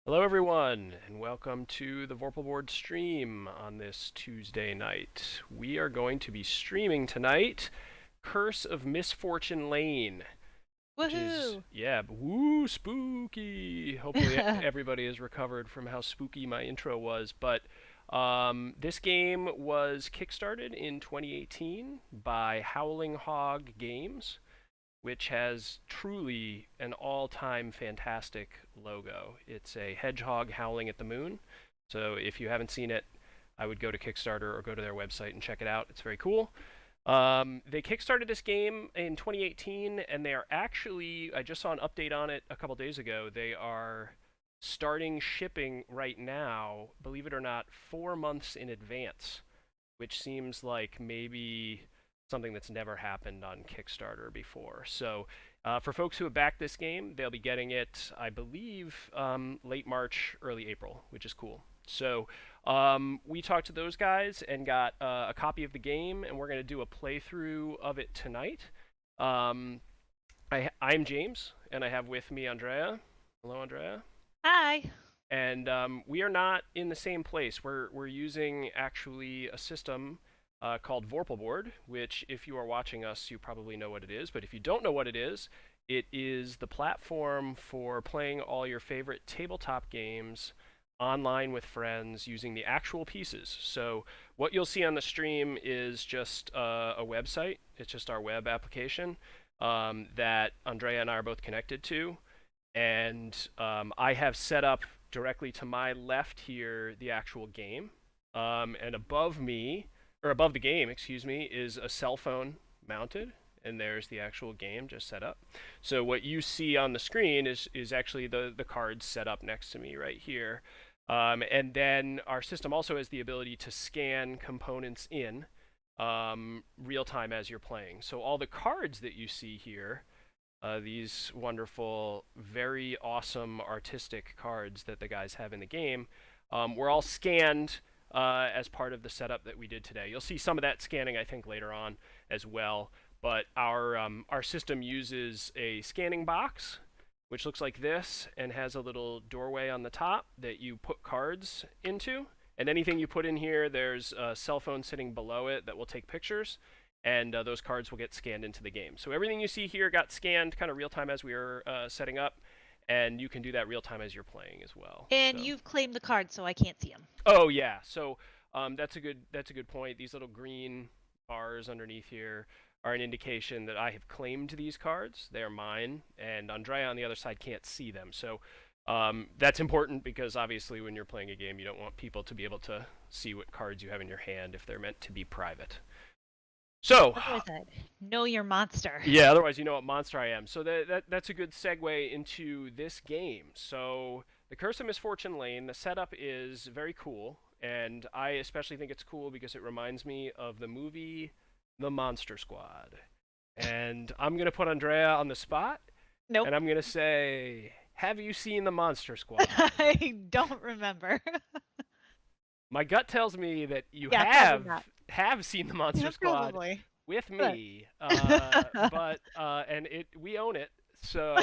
Hello, everyone, and welcome to the Vorpal board stream on this Tuesday night. We are going to be streaming tonight Curse of Misfortune Lane, which is, Woohoo! yeah, woo, spooky. Hopefully, everybody has recovered from how spooky my intro was. But this game was kickstarted in 2018 by Howling Hog Games, which has truly an all-time fantastic logo. It's a hedgehog howling at the moon. So if you haven't seen it, I would go to Kickstarter or go to their website and check it out. It's very cool. They kickstarted this game in 2018, and they are actually, I just saw an update on it a couple days ago. They are starting shipping right now, believe it or not, 4 months in advance, which seems like maybe something that's never happened on Kickstarter before. So for folks who have backed this game, they'll be getting it, I believe, late March, early April, which is cool. So we talked to those guys and got a copy of the game, and we're going to do a playthrough of it tonight. I'm James, and I have with me Andrea. Hello, Andrea. Hi. And we are not in the same place. We're using actually a system called Vorpal board, which if you are watching us, you probably know what it is. But if you don't know what it is the platform for playing all your favorite tabletop games online with friends using the actual pieces. So what you'll see on the stream is just a website. It's just our web application that Andrea and I are both connected to. And I have set up directly to my left here the actual game. And above me, or above the game, excuse me, is a cell phone mounted, and there's the actual game just set up. So what you see on the screen is actually the cards set up next to me right here. And then our system also has the ability to scan components in real time as you're playing. So all the cards that you see here, these wonderful, very awesome artistic cards that the guys have in the game, were all scanned as part of the setup that we did today. You'll see some of that scanning, I think, later on as well. But our system uses a scanning box, which looks like this and has a little doorway on the top that you put cards into. And anything you put in here, there's a cell phone sitting below it that will take pictures, and those cards will get scanned into the game. So everything you see here got scanned kind of real time as we were setting up, and you can do that real time as you're playing as well. And So, you've claimed the card, so I can't see them. oh yeah, so that's a good point. These little green bars underneath here are an indication that I have claimed these cards. They are mine, and Andrea on the other side can't see them. So that's important because obviously when you're playing a game, you don't want people to be able to see what cards you have in your hand if they're meant to be private. So, Otherwise, I'd know your monster. yeah, otherwise you know what monster I am. So that's a good segue into this game. So the Curse of Misfortune Lane, the setup is very cool, and I especially think it's cool because it reminds me of the movie The Monster Squad. And I'm gonna put Andrea on the spot, Nope. and I'm gonna say, have you seen The Monster Squad? I don't remember. My gut tells me that you Yeah, probably have not. have seen The Monster Yeah, Squad probably. with But me, but and we own it. So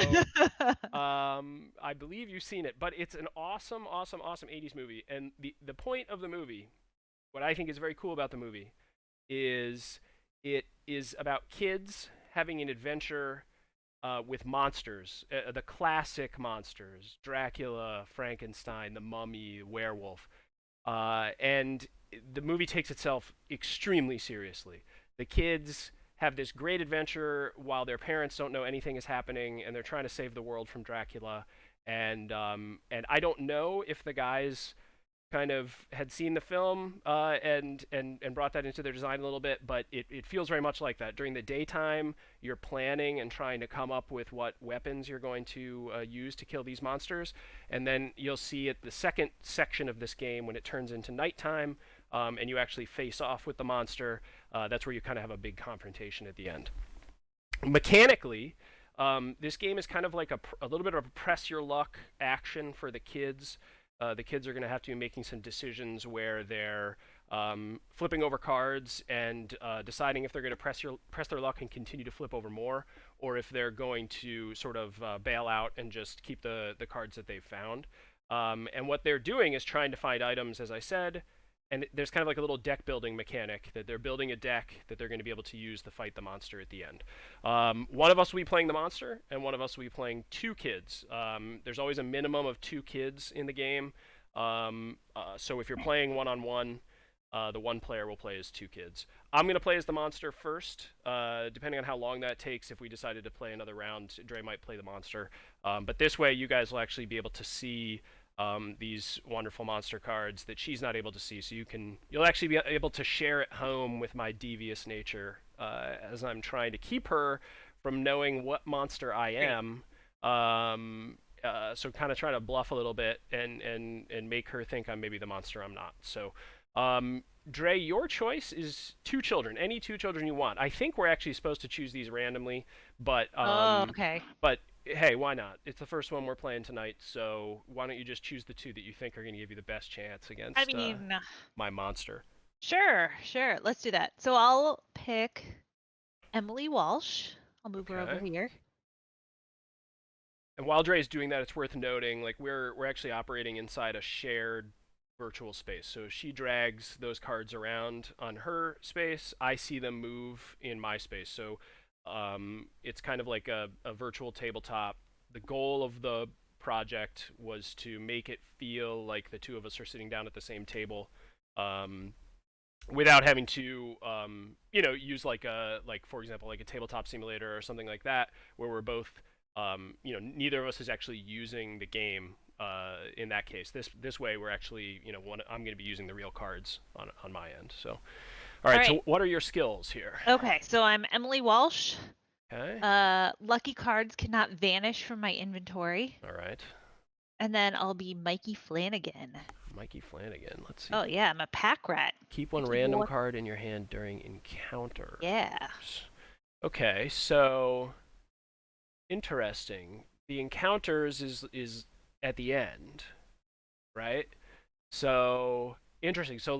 I believe you've seen it, but it's an awesome, awesome, awesome 80s movie. And the point of the movie, what I think is very cool about the movie, is it is about kids having an adventure with monsters, the classic monsters: Dracula, Frankenstein, the Mummy, werewolf. And the movie takes itself extremely seriously. The kids have this great adventure while their parents don't know anything is happening, and they're trying to save the world from Dracula. And I don't know if the guys kind of had seen the film and brought that into their design a little bit, but it feels very much like that. During the daytime, you're planning and trying to come up with what weapons you're going to use to kill these monsters, and then you'll see at the second section of this game when it turns into nighttime and you actually face off with the monster. That's where you kind of have a big confrontation at the end. Mechanically, this game is kind of like a little bit of a press your luck action for the kids. The kids are going to have to be making some decisions where they're flipping over cards and deciding if they're going to press their luck and continue to flip over more, or if they're going to sort of bail out and just keep the cards that they've found. And what they're doing is trying to find items, as I said. And there's kind of like a little deck building mechanic that they're building a deck that they're going to be able to use to fight the monster at the end. One of us will be playing the monster, and one of us will be playing two kids. There's always a minimum of two kids in the game. So if you're playing one-on-one, the one player will play as two kids. I'm going to play as the monster first. Depending on how long that takes, if we decided to play another round, Dre might play the monster. But this way, you guys will actually be able to see these wonderful monster cards that she's not able to see. So you'll actually be able to share at home with my devious nature as I'm trying to keep her from knowing what monster I Great. am. So kind of trying to bluff a little bit and make her think I'm maybe the monster I'm not. So, Dre, your choice is two children, any two children you want. I think we're actually supposed to choose these randomly, but Oh, okay. but hey, why not? It's the first one we're playing tonight, so why don't you just choose the two that you think are going to give you the best chance I against mean, my monster? sure, sure. Let's do that. So I'll pick Emily Walsh. I'll move her over Okay. here. And while Dre's doing that, it's worth noting like we're actually operating inside a shared virtual space. So she drags those cards around on her space. I see them move in my space. So it's kind of like a virtual tabletop. The goal of the project was to make it feel like the two of us are sitting down at the same table. Without having to use like for example like a tabletop simulator or something like that where we're both neither of us is actually using the game in that case. This way we're actually I'm going to be using the real cards on my end. So all All right, right. so what are your skills here? Okay, so I'm Emily Walsh. Okay. Lucky cards cannot vanish from my inventory. All right. And then I'll be Mikey Flanagan. Mikey Flanagan, let's see. Oh yeah, I'm a pack rat. Keep I one keep random one. card in your hand during encounters. Yeah. Okay, so interesting. The encounters is at the end, right? So interesting. So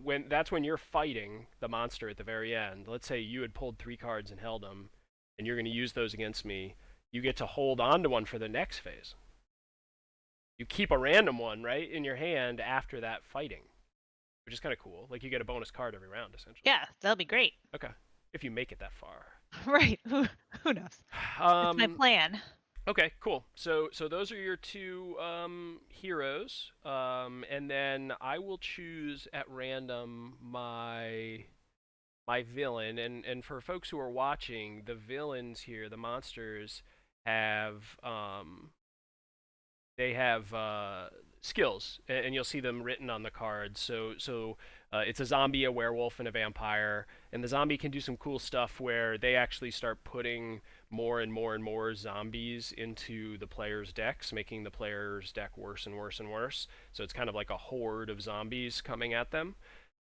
when you're fighting the monster at the very end, let's say you had pulled three cards and held them, and you're going to use those against me. You get to hold on to one for the next phase. You keep a random one right in your hand after that fighting, which is kind of cool. Like you get a bonus card every round essentially. Yeah, that'll be great. Okay, if you make it that far. Right. Who knows? It's my Um, plan. Okay, cool. So those are your two heroes, and then I will choose at random my villain. And for folks who are watching, the villains here, the monsters, have they have skills, and you'll see them written on the cards. So it's a zombie, a werewolf, and a vampire. And the zombie can do some cool stuff where they actually start putting more and more and more zombies into the player's decks, making the player's deck worse and worse and worse. So it's kind of like a horde of zombies coming at them.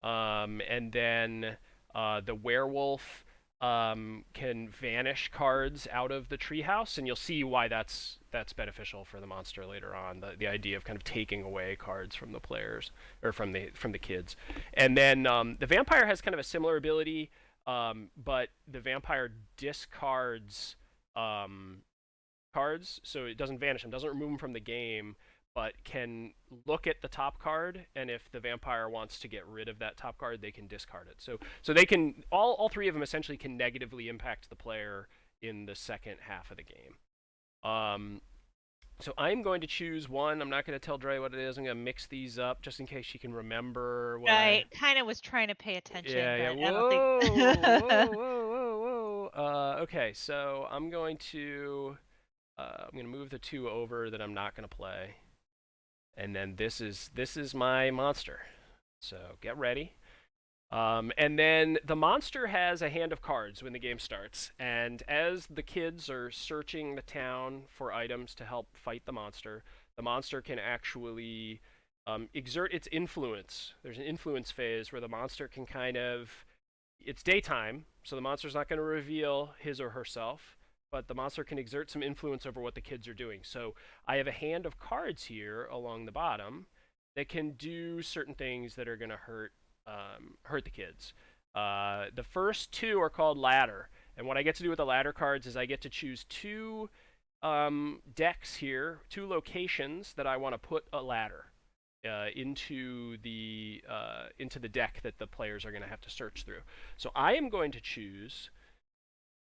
And then the werewolf can vanish cards out of the treehouse, and you'll see why that's beneficial for the monster later on. The idea of kind of taking away cards from the players or from the kids, and then the vampire has kind of a similar ability, but the vampire discards cards, so it doesn't vanish them, doesn't remove them from the game, but can look at the top card, and if the vampire wants to get rid of that top card, they can discard it. So they can all three of them essentially can negatively impact the player in the second half of the game. So I'm going to choose one. I'm not going to tell Dre what it is. I'm going to mix these up just in case she can remember what I. I kind of was trying to pay attention, Yeah, yeah. but I don't think. Whoa, whoa, whoa, whoa, whoa. Okay, so I'm going to move the two over that I'm not going to play, and then this is my monster. So get ready. And then the monster has a hand of cards when the game starts, and as the kids are searching the town for items to help fight the monster can actually exert its influence. There's an influence phase where the monster can kind of it's daytime, so the monster's not going to reveal his or herself, but the monster can exert some influence over what the kids are doing. So I have a hand of cards here along the bottom that can do certain things that are going to hurt the kids. The first two are called ladder, and what I get to do with the ladder cards is I get to choose two decks here, 2 locations that I want to put a ladder into the deck that the players are going to have to search through. So I am going to choose.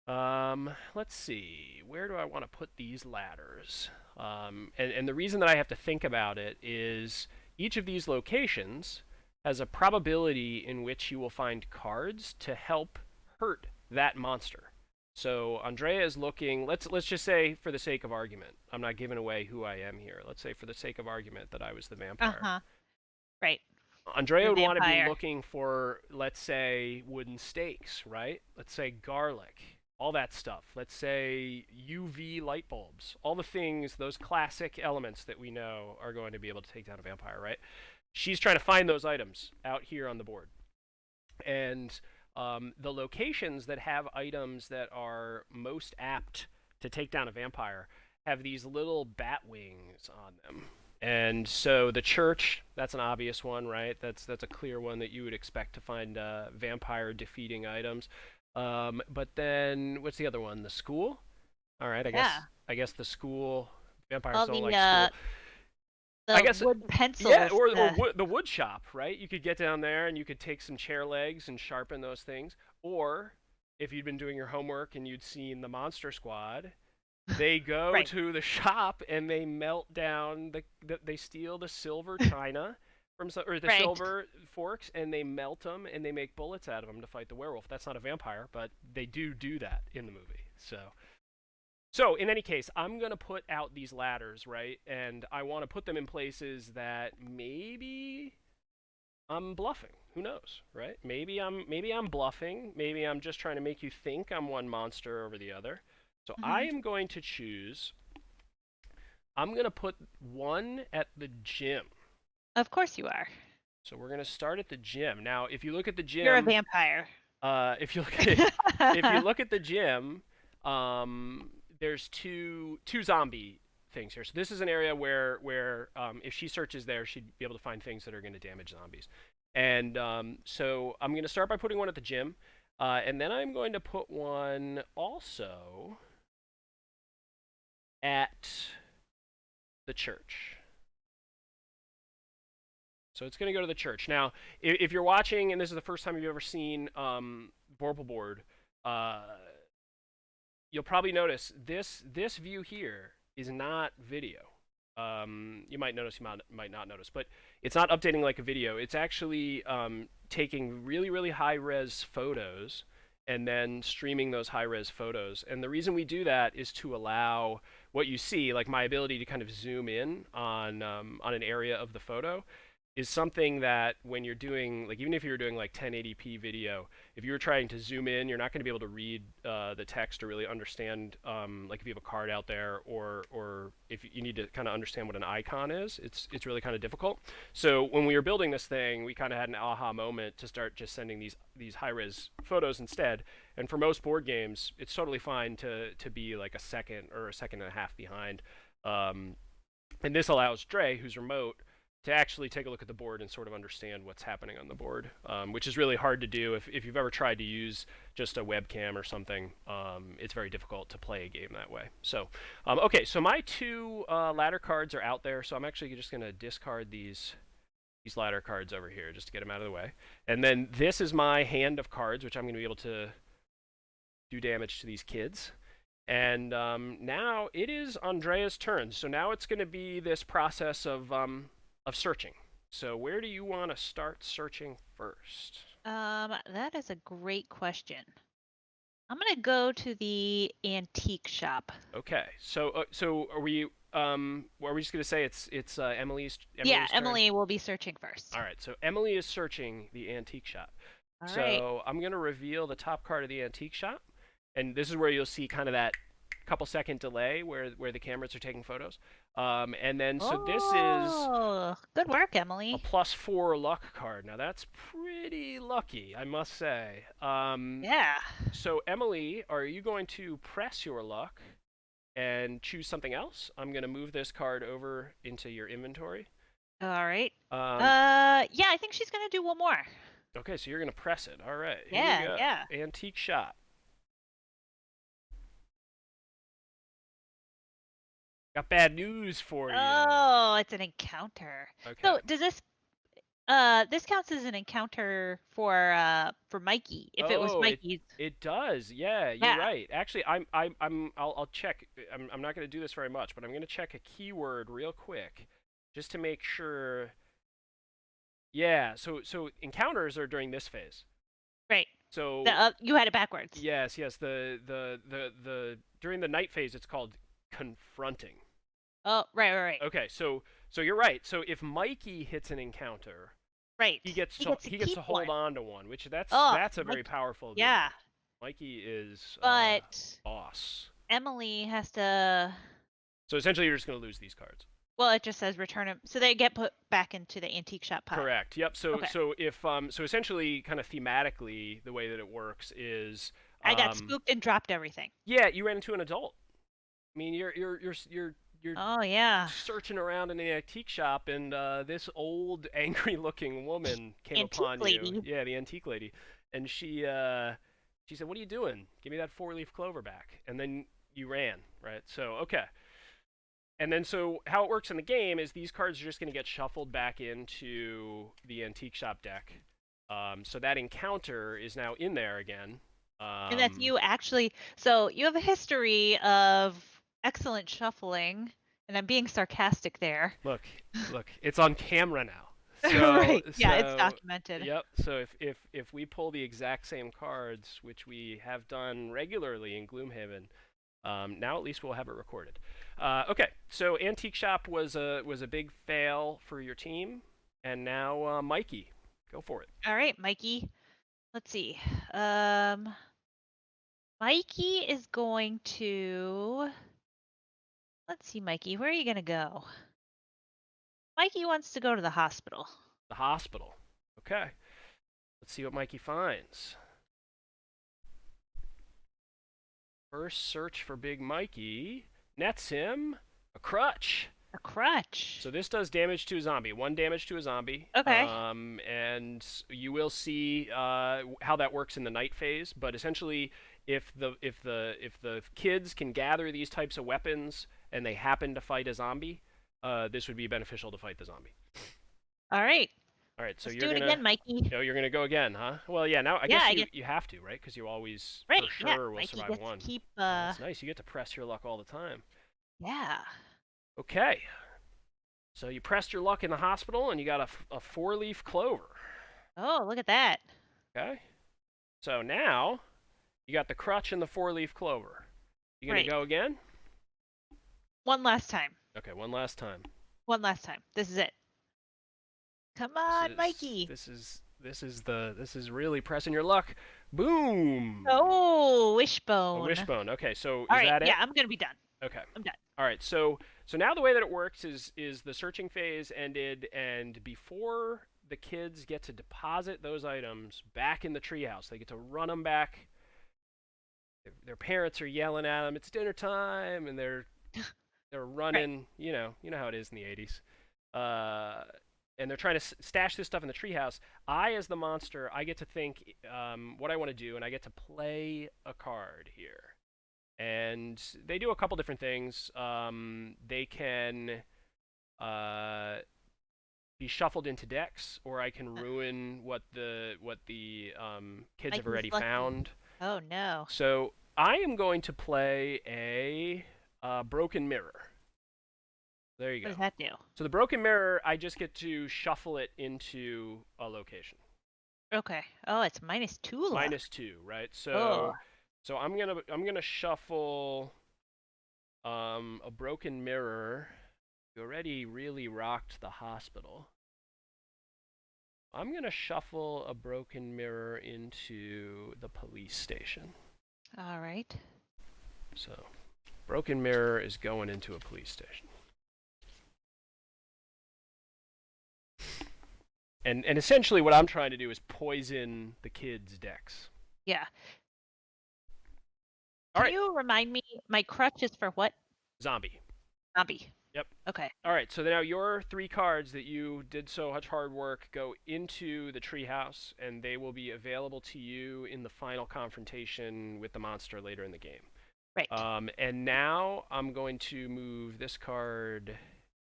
Let's see, where do I want to put these ladders? And the reason that I have to think about it is each of these locations has a probability in which you will find cards to help hurt that monster. So Andrea is looking. Let's just say, for the sake of argument, I'm not giving away who I am here. Let's say, for the sake of argument, that I was the vampire. Uh-huh. Right. Andrea The would want to be vampire. looking for, let's say, wooden stakes, right? Let's say garlic, all that stuff. Let's say UV light bulbs, all the things, those classic elements that we know are going to be able to take down a vampire, right? She's trying to find those items out here on the board. And the locations that have items that are most apt to take down a vampire have these little bat wings on them. And so the church, that's an obvious one, right? That's a clear one that you would expect to find vampire defeating items. But then what's the other one? The school. All right, Yeah. I guess the school. Vampires All don't like school. I the guess, wood yeah, pencils. the wood shop, right? You could get down there and you could take some chair legs and sharpen those things. Or if you'd been doing your homework and you'd seen the Monster Squad, they go Right. to the shop and they melt down they steal the silver china or the Right. silver forks, and they melt them and they make bullets out of them to fight the werewolf. That's not a vampire, but they do that in the movie. So in any case, I'm gonna put out these ladders, right? And I want to put them in places that maybe I'm bluffing. Who knows, right? Maybe I'm bluffing. Maybe I'm just trying to make you think I'm one monster over the other. So I Hmm. am going to choose. I'm gonna put one at the gym. Of course you are. So we're gonna start at the gym. Now, if you look at the You're a gym, vampire. if you look at if you look at the gym, there's two zombie things here. So this is an area where if she searches there, she'd be able to find things that are going to damage zombies. And so I'm going to start by putting one at the gym, and then I'm going to put one also at the church. So it's going to go to the church. Now, if you're watching and this is the first time you've ever seen Vorpal board, uh, you'll probably notice this view here is not video. You might notice, you might not notice, but it's not updating like a video. It's actually taking really high res photos and then streaming those high res photos. And the reason we do that is to allow what you see, like my ability to kind of zoom in on an area of the photo, is something that when you're doing, like, even if you're doing like 1080p video, if you're trying to zoom in, you're not going to be able to read the text or really understand, like if you have a card out there, or if you need to kind of understand what an icon is, it's really kind of difficult. So when we were building this thing, we kind of had an aha moment to start just sending these high res photos instead. And for most board games, it's totally fine to be like a second or a second and a half behind. Um, and this allows Dre, who's remote, to actually take a look at the board and sort of understand what's happening on the board, which is really hard to do. If you've ever tried to use just a webcam or something, it's very difficult to play a game that way. So, okay, so my two ladder cards are out there, so I'm actually just going to discard these ladder cards over here just to get them out of the way. And then this is my hand of cards, which I'm going to be able to do damage to these kids. And now it is Andrea's turn. So now it's going to be this process of searching. So where do you want to start searching first? That is a great question. I'm gonna go to the antique shop. Okay. So are we just gonna say it's Yeah, Emily's turn? Emily will be searching first. All right. So Emily is searching the antique shop. All right. So I'm gonna reveal the top card of the antique shop, and this is where you'll see kind of that couple second delay where the cameras are taking photos. And then so this is Oh, good work, a Emily. +4 luck card. Now that's pretty lucky, I must say. Yeah. So Emily, are you going to press your luck and choose something else? I'm going to move this card over into your inventory. All right. Um, Yeah, I think she's gonna do one more. okay, so you're going to press it. All right, here we Yeah, go. yeah. Antique shop. Got bad news for you. Oh, it's an encounter. Okay. So does this counts as an encounter for Mikey if it was Oh, it Mikey's. it does. Yeah, you're Yeah. right. Actually, I'll check. I'm not going to do this very much, but I'm going to check a keyword real quick just to make sure. Yeah, so encounters are during this phase. Right. So You had it backwards. yes, the during the night phase it's called confronting. Oh, right. Okay, so you're right. So if Mikey hits an encounter, Right. He gets to he gets keep to one. hold on to one, which Oh, that's a very Mikey. powerful Yeah. ability. Mikey is But boss. Emily has to. So essentially, you're just going to lose these cards. Well, it just says return them, so they get put back into the antique shop pile. Correct. Yep. So Okay. so if so essentially, kind of thematically, the way that it works is I got spooked and dropped everything. yeah, you ran into an adult. I mean, you're Oh yeah. searching around in the antique shop, and this old, angry-looking woman came Antique upon you. lady. Yeah, the antique lady, and she said, "What are you doing? Give me that four-leaf clover back." And then you ran, right? So okay. And then so how it works in the game is these cards are just going to get shuffled back into the antique shop deck. So that encounter is now in there again. And that's Um, you actually. So you have a history of excellent shuffling, and I'm being sarcastic there. Look, it's on camera now. So Right. Yeah, it's documented. yep. So if we pull the exact same cards, which we have done regularly in Gloomhaven, now at least we'll have it recorded. Okay, so Antique Shop was a big fail for your team, and now Mikey, go for it. All right, Mikey. Let's see. Um, Mikey is going to. Let's see, Mikey. Where are you gonna go? Mikey wants to go to the hospital. The hospital. Okay, let's see what Mikey finds. First search for Big Mikey nets him a crutch. A crutch. So this does damage to a zombie. One damage to a zombie. Okay. And you will see how that works in the night phase. But essentially, if the kids can gather these types of weapons and they happen to fight a zombie, this would be beneficial to fight the zombie. All right. All right, so Let's do it again, Mikey. you're gonna go again, huh? Well, yeah. Now I Yeah, guess I get you have to, right? Because you always right. for Yeah, sure will Mikey survive gets to one. keep. Oh, that's nice. You get to press your luck all the time. Yeah. Okay. So you pressed your luck in the hospital and you got a four-leaf clover. Oh, look at that. Okay. So now you got the crutch and the four-leaf clover. You gonna Right. go again? One last time. Okay, one last time. One last time. This is it. Come This on, is Mikey. this is this is really pressing your luck. Boom. Oh, A wishbone. wishbone. Okay, so All is right. that Yeah, it? I'm gonna be done. Okay. I'm done. All right. So now the way that it works is the searching phase ended, and before the kids get to deposit those items back in the treehouse, they get to run them back. Their parents are yelling at them, "It's dinner time," and they're Right. running. You know how it is in the '80s. Uh, and they're trying to stash this stuff in the treehouse. I, as the monster, I get to think what I want to do, and I get to play a card here. And they do a couple different things. They can uh, be shuffled into decks, or I can ruin what the kids have Mikey's already lucky. found. Oh no. So I am going to play a broken mirror. There you What go. does that do? So the broken mirror, I just get to shuffle it into a location. Okay. Oh, it's -2 luck. -2, right? Oh. So I'm gonna shuffle a broken mirror. You already really rocked the hospital. I'm gonna shuffle a broken mirror into the police station. All right. So broken mirror is going into a police station. And essentially what I'm trying to do is poison the kids' decks. Yeah. All Can right, you remind me? My crutch is for what? zombie. Zombie. Yep. Okay. All right, so now your three cards that you did so much hard work go into the treehouse, and they will be available to you in the final confrontation with the monster later in the game. Right. And now I'm going to move this card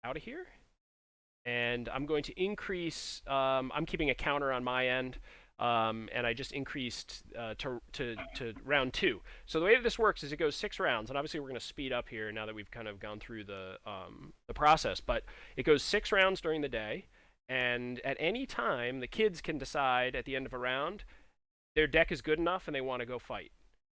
out of here, and I'm going to increase. I'm keeping a counter on my end, and I just increased to round 2. So the way that this works is it goes 6 rounds, and obviously we're going to speed up here now that we've kind of gone through the process. But it goes 6 rounds during the day, and at any time the kids can decide at the end of a round their deck is good enough and they want to go fight.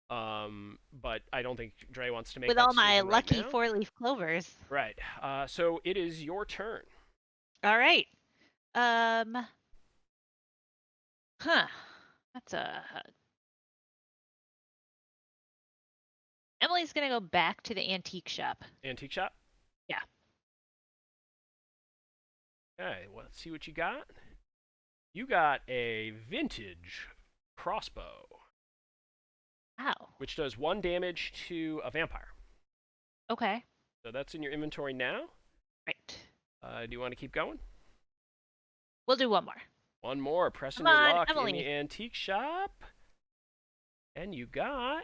But I don't think Dre wants to make With that all my decision right lucky now. 4-leaf clovers. Right. So it is your turn. All right. Um, huh. That's a Emily's gonna go back to the antique shop. Antique shop. Yeah. Okay, well, let's see what you got. You got a vintage crossbow, Wow. which does 1 damage to a vampire. Okay. So that's in your inventory now. Right. Do you want to keep going? We'll do one more. One more. Pressing Come your on, luck in the Emily. antique shop. And you got.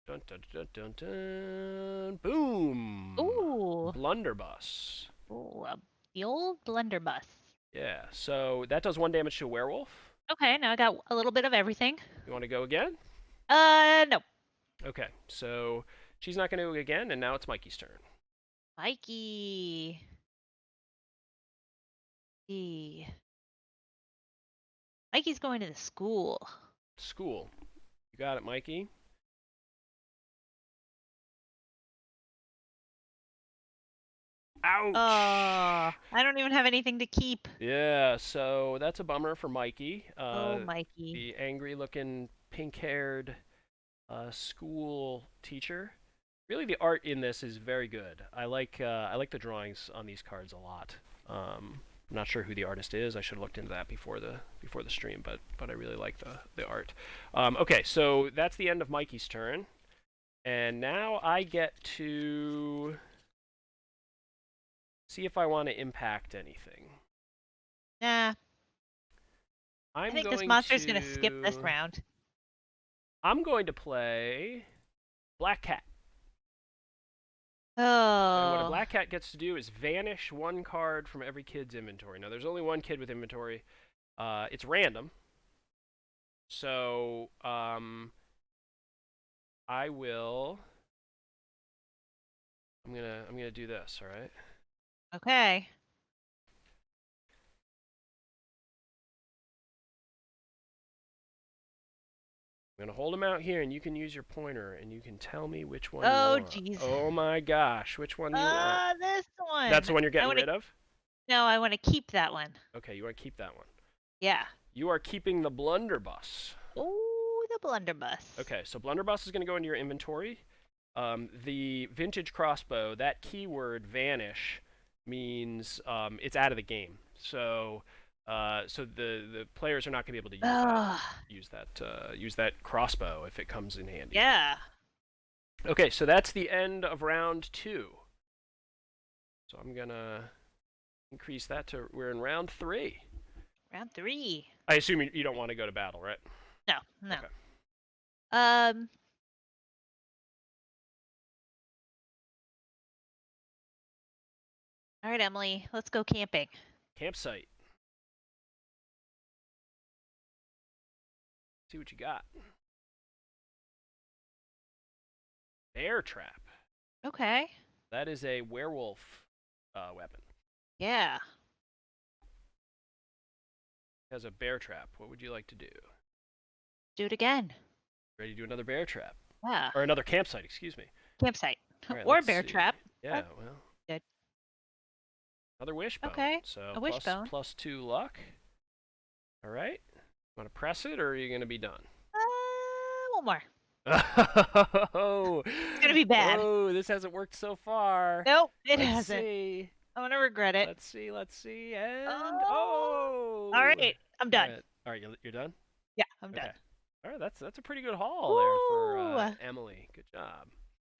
Dun, dun, dun, dun, dun, boom! Ooh. Blunderbuss. Ooh, the old blunderbuss. Yeah, so that does 1 damage to a werewolf. Okay, now I got a little bit of everything. You want to go again? No. Okay, so she's not going to go again, and now it's Mikey's turn. Mikey. Mikey's going to the school. School. You got it, Mikey. Ouch! I don't even have anything to keep. Yeah, so that's a bummer for Mikey. Oh, Mikey. The angry-looking, pink-haired school teacher. Really, the art in this is very good. I like the drawings on these cards a lot. I'm not sure who the artist is. I should have looked into that before the stream, but I really like the art. Okay, so that's the end of Mikey's turn, and now I get to see if I want to impact anything. Nah. I I'm think this going monster's gonna skip this to round. I'm going to play Black Cat. And what a Oh. Black Cat gets to do is vanish 1 card from every kid's inventory. Now, there's only 1 kid with inventory. It's random. So, I will. I'm gonna do this. All right. Okay. I'm gonna hold him out here, and you can use your pointer, and you can tell me which one you Oh, want. jeez. Oh my gosh, which one do you want? This That's one. the one you're getting rid of. No, I want to keep that one. Okay, you want to keep that one. Yeah. You are keeping the blunderbuss. Oh, the blunderbuss. Okay, so blunderbuss is gonna go into your inventory. The vintage crossbow, that keyword vanish means it's out of the game. So the players are not going to be able to use that crossbow if it comes in handy. Yeah. Okay, so that's the end of round 2. So I'm gonna increase that to we're in round 3. Round 3. I assume you don't want to go to battle, right? No, no. Okay. Um. All right, Emily, let's go camping. Campsite. See what you got. Bear trap. Okay. That is a werewolf weapon. Yeah. It has a bear trap. What would you like to do? Do it again. Ready to do another bear trap? Yeah. Or another campsite, excuse me. Campsite. All right, Or let's bear see. trap. Yeah, That's well. good. Another wishbone. Okay. So A wishbone. plus 2 luck. All right. Want to press it, or are you going to be done? One more. Oh, It's gonna be bad. oh, this hasn't worked so far. Nope, it Let's hasn't. see. I'm gonna regret it. Let's see, and Oh. oh. All right, I'm done. All right, you're done. Yeah, I'm Okay. done. All right, that's a pretty good haul there for Woo! Emily. Good job.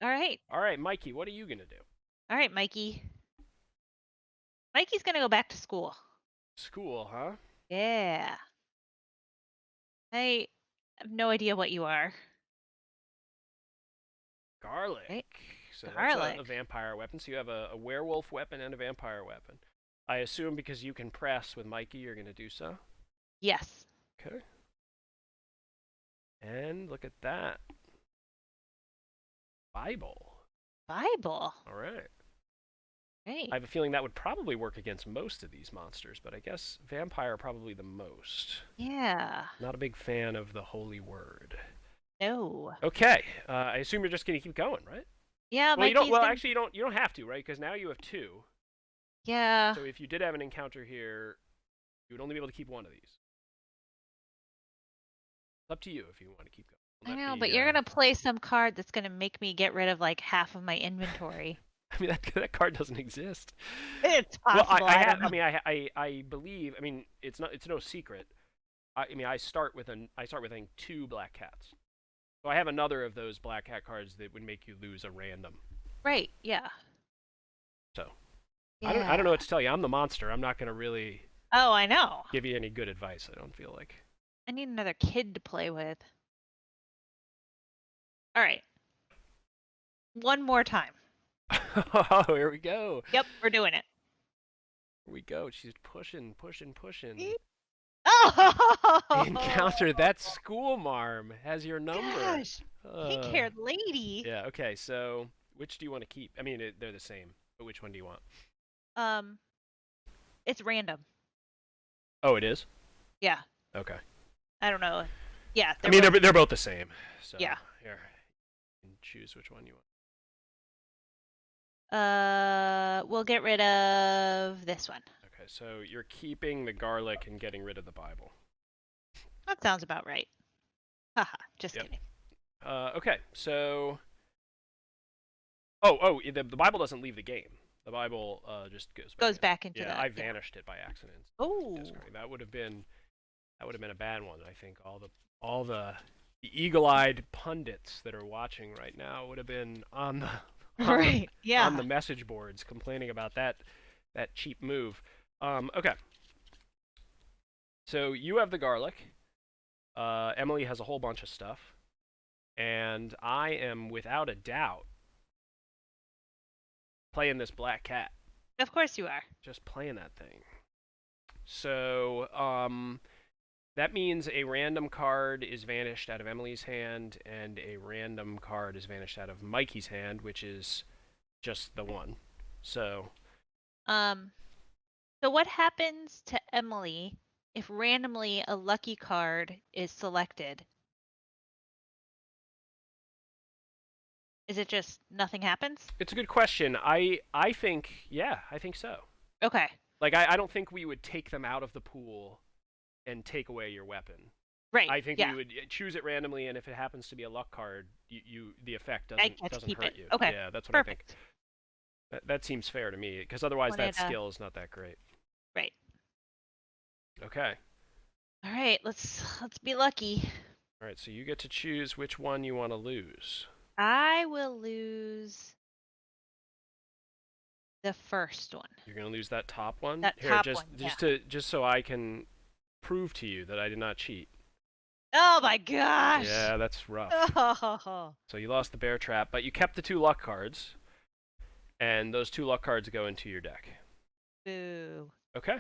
All right. All right, Mikey, what are you gonna do? All right, Mikey. Mikey's gonna go back to school. School, huh? Yeah. I have no idea what you are. Garlic. Right? So that's a Garlic. vampire weapon. So you have a werewolf weapon and a vampire weapon. I assume because you can press with Mikey, you're going to do so. Yes. Okay. And look at that. Bible. Bible. All right. I Great. have a feeling that would probably work against most of these monsters, but I guess vampire probably the most. Yeah. Not a big fan of the holy word. No. Okay. I assume you're just going to keep going, right? Yeah, Well, you don't. Mikey's Well, gonna. actually, you don't have to, right? Because now you have two. Yeah. So if you did have an encounter here, you would only be able to keep one of these. It's up to you if you want to keep going. Will I that know, be? but you're gonna play some card that's gonna make me get rid of like half of my inventory. I mean, that card doesn't exist. It's Well, possible. I I have. don't I know. mean, I believe. I mean, it's not. It's no secret. I mean, I start with I think two black cats. So I have another of those black cat cards that would make you lose a random. Right. Yeah. So I don't Yeah. know what to tell you. I'm the monster. I'm not going to really Oh, I know. give you any good advice. I don't feel like. I need another kid to play with. All right. One more time. Oh, here we go. Yep, we're doing it. Here we go. She's pushing, pushing, pushing. Oh Encounter that school marm has your number. gosh. Uh, Pink-haired lady. yeah. Okay. So which do you want to keep? I mean, they're the same, but which one do you want? Um, it's random. Oh, it is. Yeah. Okay. I don't know. Yeah, I they're mean, both. they're both the same. So Yeah. here, you can choose which one you want. We'll get rid of this one. Okay. So you're keeping the garlic and getting rid of the Bible. That sounds about right. Haha, just Yep. kidding. Okay. So. Oh, the Bible doesn't leave the game. The Bible just goes back Goes in. back into Yeah, the I yeah. vanished it by accident. Oh. Discarding. That would have been a bad one. I think all the eagle-eyed pundits that are watching right now would have been on the on the Right. on Yeah. the message boards complaining about that cheap move. Okay. So you have the garlic. Emily has a whole bunch of stuff, and I am without a doubt playing this black cat. Of course you are. Just playing that thing. So that means a random card is vanished out of Emily's hand, and a random card is vanished out of Mikey's hand, which is just the one. So, Um, so what happens to Emily if randomly a lucky card is selected? Is it just nothing happens? it's a good question. I think, yeah, I think so. Okay. Like, I don't think we would take them out of the pool and take away your weapon. Right. I think Yeah. we would choose it randomly, and if it happens to be a luck card, the effect I doesn't get to doesn't keep it. hurt you. Okay. Yeah, that's what I think. Perfect. That seems fair to me, because otherwise that Wanted skill is not that great. right. Okay. All right, let's be lucky. All right, so you get to choose which one you want to lose. I will lose the first one. You're gonna lose that top one. That Here, top just one, yeah. just to just so I can prove to you that I did not cheat. Oh my gosh. Yeah, that's rough. Oh. So you lost the bear trap, but you kept the two luck cards, and those two luck cards go into your deck. Boo. Okay.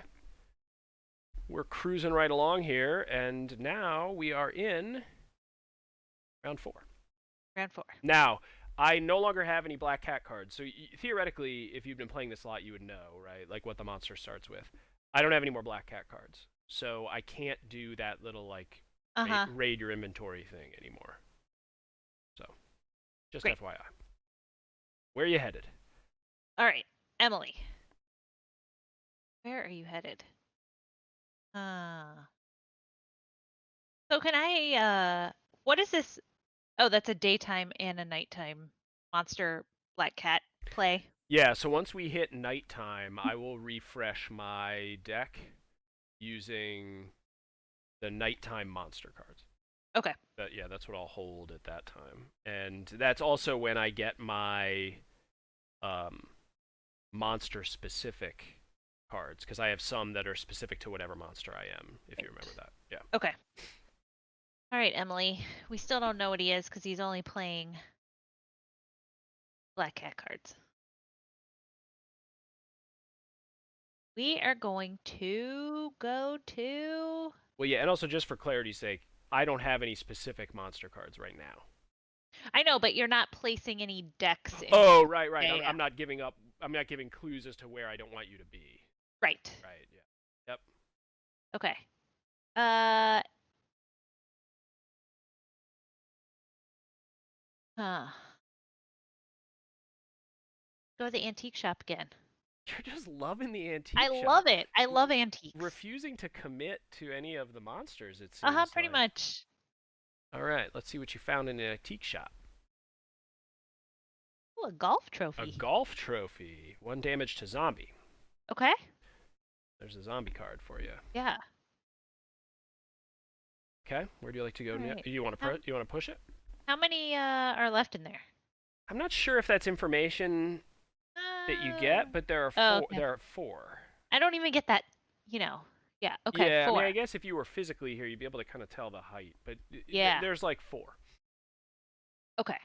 We're cruising right along here, and now we are in round 4. Round 4. Now, I no longer have any black cat cards, so theoretically, if you've been playing this a lot, you would know, right? Like what the monster starts with. I don't have any more black cat cards, so I can't do that little like Uh-huh. raid your inventory thing anymore. So, just Great. FYI. Where are you headed? All right, Emily. Where are you headed? So can I what is this? Oh, that's a daytime and a nighttime monster black cat play. Yeah, so once we hit nighttime, I will refresh my deck using the nighttime monster cards. Okay. Yeah, that's what I'll hold at that time. And that's also when I get my monster specific cards, because I have some that are specific to whatever monster I am, if you remember that. Yeah. Okay. All right, Emily. We still don't know what he is because he's only playing Black cat cards. We are going to go to... Well, yeah, and also just for clarity's sake, I don't have any specific monster cards right now. I know, but you're not placing any decks in. Oh, right, right. Yeah, yeah. I'm not giving up. I'm not giving clues as to where I don't want you to be. Right. Right. Yeah. Yep. Okay. Uh. Huh. Go to the antique shop again. You're just loving the I antique shop. love it. I love antiques. Refusing to commit to any of the monsters, it Uh-huh, seems pretty like. much. All right, let's see what you found in the antique shop. Ooh, a golf A trophy. golf trophy. 1 damage to zombie. Okay. There's a zombie card for you. Yeah. Okay, where do you like to go? All right. You want to push it? How many are left in there? I'm not sure if that's information that you get, but there are Oh, four. okay. There are 4. I don't even get that, you know. Yeah, okay, Yeah, I mean, 4. I guess if you were physically here, you'd be able to kind of tell the height, but Yeah. there's like 4. Okay.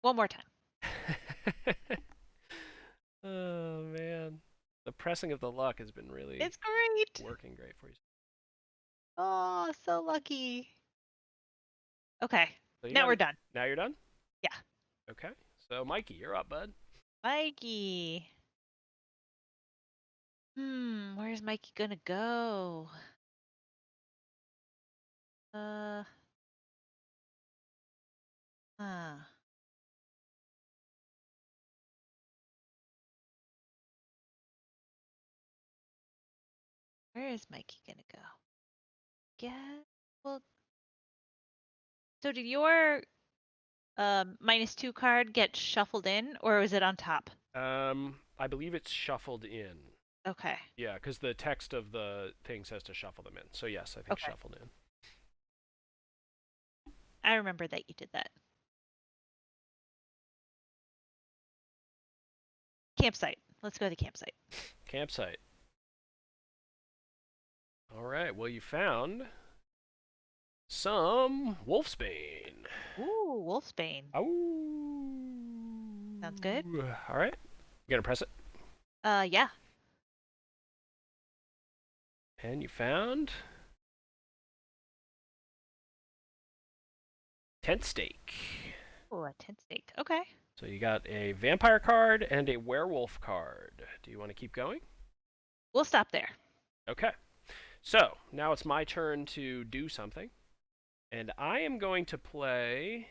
One more time. Oh man, the pressing of the luck has been really It's great. working great for you. Oh, so lucky. Okay. So Now we're done. now you're done. Yeah. Okay, so Mikey, you're up, bud. Mikey. Where's Mikey gonna go? Uh, huh. Where is Mikey gonna go? Yeah. Well, so did your -2 card get shuffled in, or was it on top? I believe it's shuffled in. Okay. Yeah, because the text of the thing says to shuffle them in. So yes, I think Okay. shuffled in. I remember that you did that. Campsite. Let's go to the campsite. Campsite. All right. Well, you found some wolfsbane. Ooh, Wolfsbane. Ow. Sounds good. All right. You gonna press it? Yeah. And you found tent stake. Ooh, a tent stake. Okay. So you got a vampire card and a werewolf card. Do you want to keep going? We'll stop there. Okay. So now it's my turn to do something. And I am going to play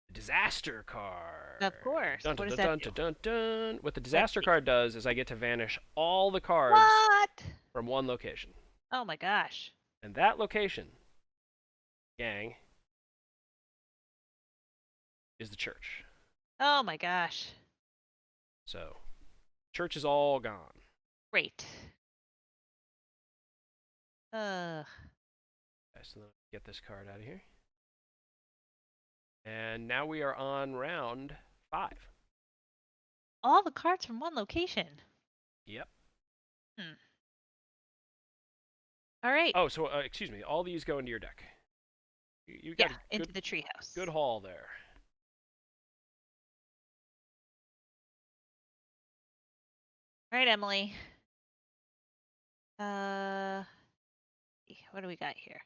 the disaster card. Of course. Dun, What dun, does dun, that dun, do? dun, dun. What the Let's disaster see. card does is I get to vanish all the cards What? from one location. Oh my gosh. And that location, gang, is the church. Oh my gosh. So, church is all gone. Great. Ugh. Okay, so let me get this card out of here. And now we are on round 5. All the cards from one location. Yep. Hmm. All right. Oh, so excuse me. All these go into your deck. You got Yeah, a into the treehouse. good haul there. All right, Emily. What do we got here?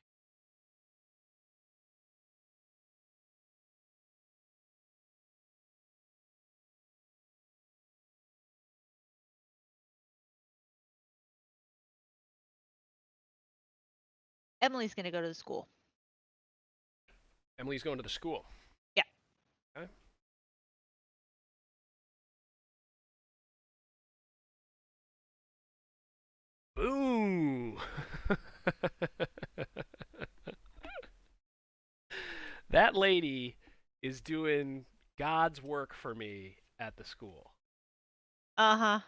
Emily's gonna go to the school. Emily's going to the school. Yeah. Okay. Boom. That lady is doing God's work for me at the school. Uh-huh.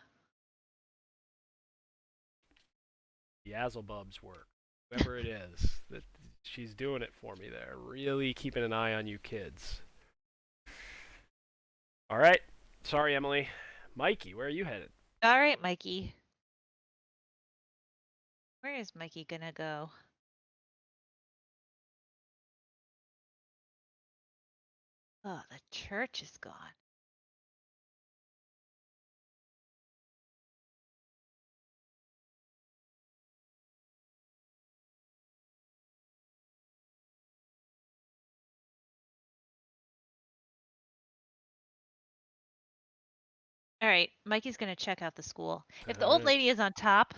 Yazzlebub's work. Whoever it is, that she's doing it for me there. Really keeping an eye on you kids. All right. Sorry, Emily. Mikey, where are you headed? All right, Mikey. Where is Mikey gonna go? Oh, the church is gone. All right, Mikey's gonna check out the school. If the All old right. lady is on top,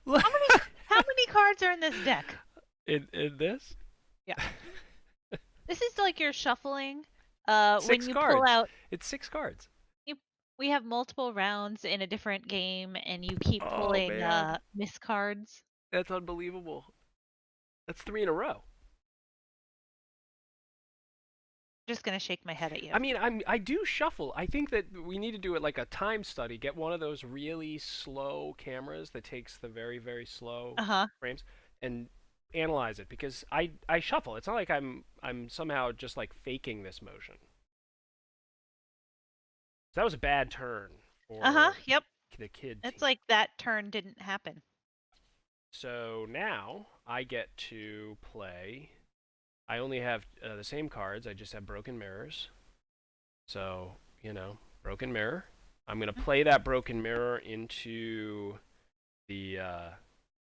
how many how many cards are in this deck? In this? Yeah. This is like you're shuffling. When Six you pull cards. out, It's 6 cards. you, we have multiple rounds in a different game, and you keep Oh pulling man, miss cards. that's unbelievable. That's 3 in a row. Just gonna shake my head at you. I mean, I do shuffle. I think that we need to do it like a time study. Get one of those really slow cameras that takes the very very slow Uh-huh. frames and analyze it because I shuffle. It's not like I'm somehow just like faking this motion. So that was a bad turn Uh-huh. for Yep. the kid It's team. like that turn didn't happen. So now I get to play. I only have the same cards. I just have broken mirrors. So, broken mirror. I'm going to Mhm. play that broken mirror into the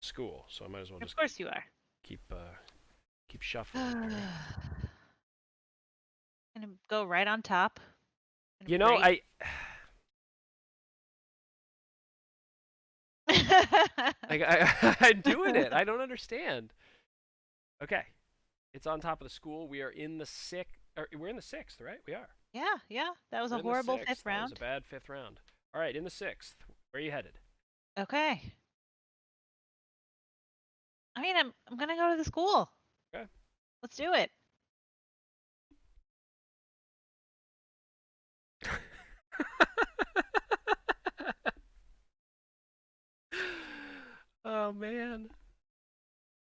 school. So I might as well Of just course you are. keep keep shuffling here. Gonna go right on top and You know, pray. I'm doing it. I don't understand. Okay, it's on top of the school. We are in the sixth. We're in the sixth, right? We are. Yeah, yeah. That was We're a in the horrible fifth sixth. That was a round. bad fifth round. All right, in the sixth. Where are you headed? Okay. I mean, I'm gonna go to the school. Okay. Let's do it. Oh man.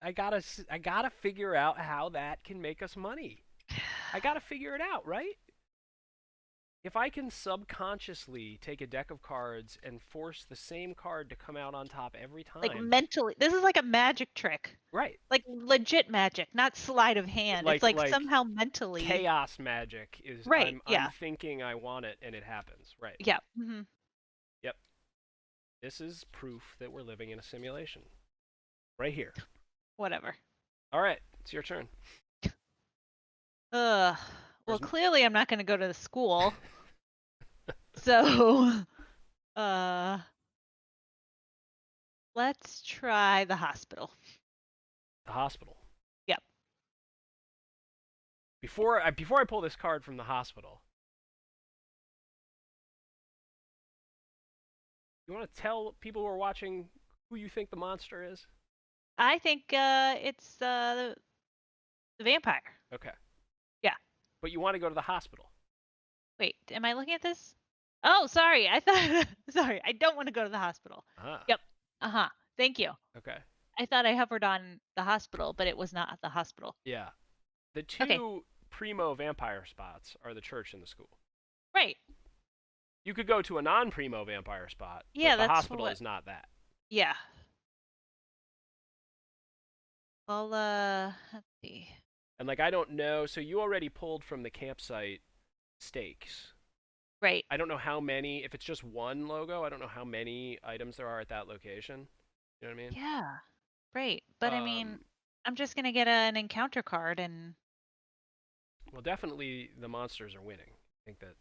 I gotta figure out how that can make us money. I gotta figure it out, right? If I can subconsciously take a deck of cards and force the same card to come out on top every Like time, mentally, this is like a magic trick. right? Like legit magic, not sleight of hand. It's like Like somehow mentally. chaos magic is Right. I'm Yeah. thinking I want it and it happens. Right. Yeah. Hmm. Yep. This is proof that we're living in a simulation. Right here. Whatever. All right, it's your turn. Ugh. Well, Where's clearly I'm not gonna go to the school. So, uh, let's try the hospital. the hospital? Yep. Before I pull this card from the hospital, you want to tell people who are watching who you think the monster is? I think it's the vampire. Okay. Yeah. But you want to go to the hospital. Wait, am I looking at this? Oh, sorry. I thought sorry. I don't want to go to the hospital. Ah. Yep. Uh-huh. Thank you. Okay. I thought I hovered on the hospital, but it was not at the hospital. Yeah. The Okay. two primo vampire spots are the church and the school. Right. You could go to a non-primo vampire spot, but Yeah, the that's hospital what. is not that. Yeah. Well, let's see. And like I don't know, so you already pulled from the campsite stakes. Right. I don't know how many, if it's just one logo, I don't know how many items there are at that location. You know what I mean? Yeah. Right. But I mean, Um, I'm just gonna get an encounter card and well, definitely the monsters are winning. I think that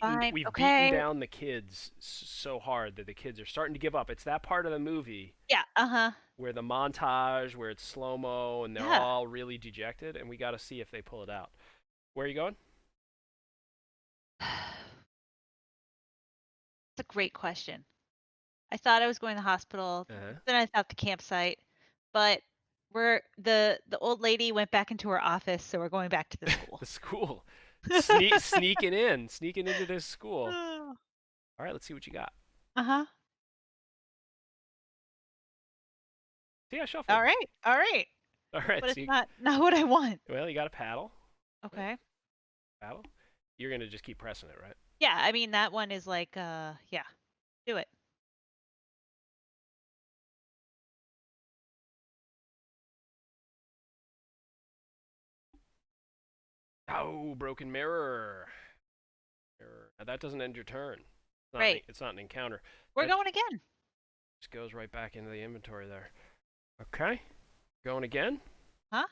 fine. we've beaten Okay. down the kids so hard that the kids are starting to give up. It's that part of the movie Yeah. Uh-huh. where the montage, where it's slow mo, and they're Yeah. all really dejected, and we got to see if they pull it out. Where are you going? It's a great question. I thought I was going to the hospital, Uh-huh. then I thought the campsite, but the old lady went back into her office, so we're going back to the school. The school, sneaking into this school. All right, let's see what you got. Uh-huh. See, I shuffled. All right. All right. All right, But it's see. not what I want. Well, you got a paddle. Right? Okay. Paddle. You're gonna just keep pressing it, right? Yeah, I mean that one is like yeah, do it. Oh, broken mirror. Mirror. Now, that doesn't end your turn. Right. It's not an encounter. We're That going again. just goes right back into the inventory there. Okay. Going again. Huh?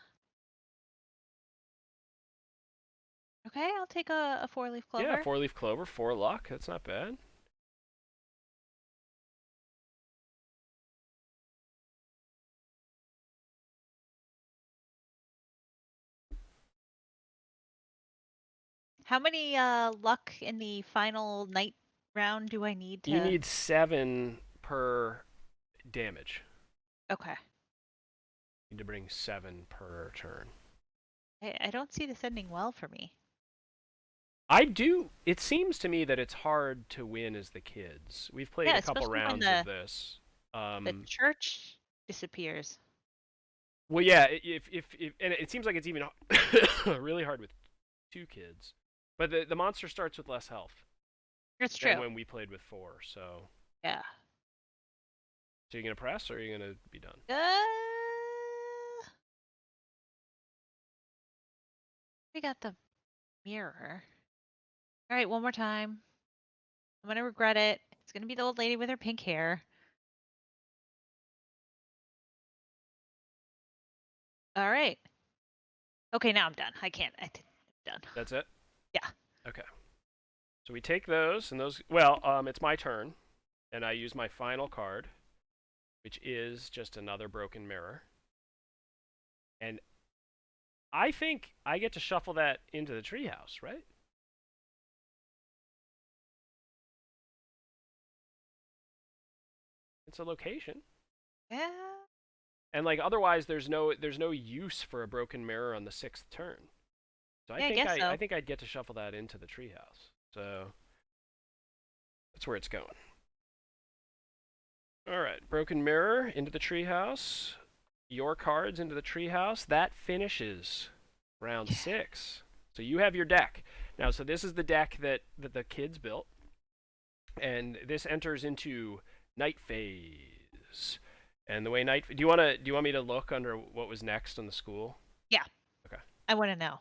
Okay, I'll take a four-leaf Yeah, clover. four-leaf clover, 4 luck. That's not bad. How many luck in the final night round do I need You to? need 7 per damage. Okay. You need to bring 7 per turn. I don't see this ending well for me. I do. It seems to me that it's hard to win as the kids. We've played Yeah, a couple especially when rounds of this. the church disappears. Well, yeah. If and it seems like it's even really hard with 2 kids, but the monster starts with less health It's than true. when we played with 4. Yeah. So you gonna press or are you gonna be done? We got the mirror. All right, one more time. I'm gonna regret it. It's gonna be the old lady with her pink hair. All right. Okay, now I'm done. I'm done. That's it. Yeah. Okay. So we take those and those. Well, it's my turn, and I use my final card, which is just another broken mirror. And I think I get to shuffle that into the treehouse, right? It's a location. Yeah. And like otherwise there's no use for a broken mirror on the 6th turn. So Yeah, I guess I so. think I'd get to shuffle that into the treehouse. So that's where it's going. All right, broken mirror into the treehouse. Your cards into the treehouse. That finishes round 6. So you have your deck now. So this is the deck that the kids built, and this enters into night phase. And the way night. Do you want me to look under what was next on the school? Yeah, Okay. I want to know.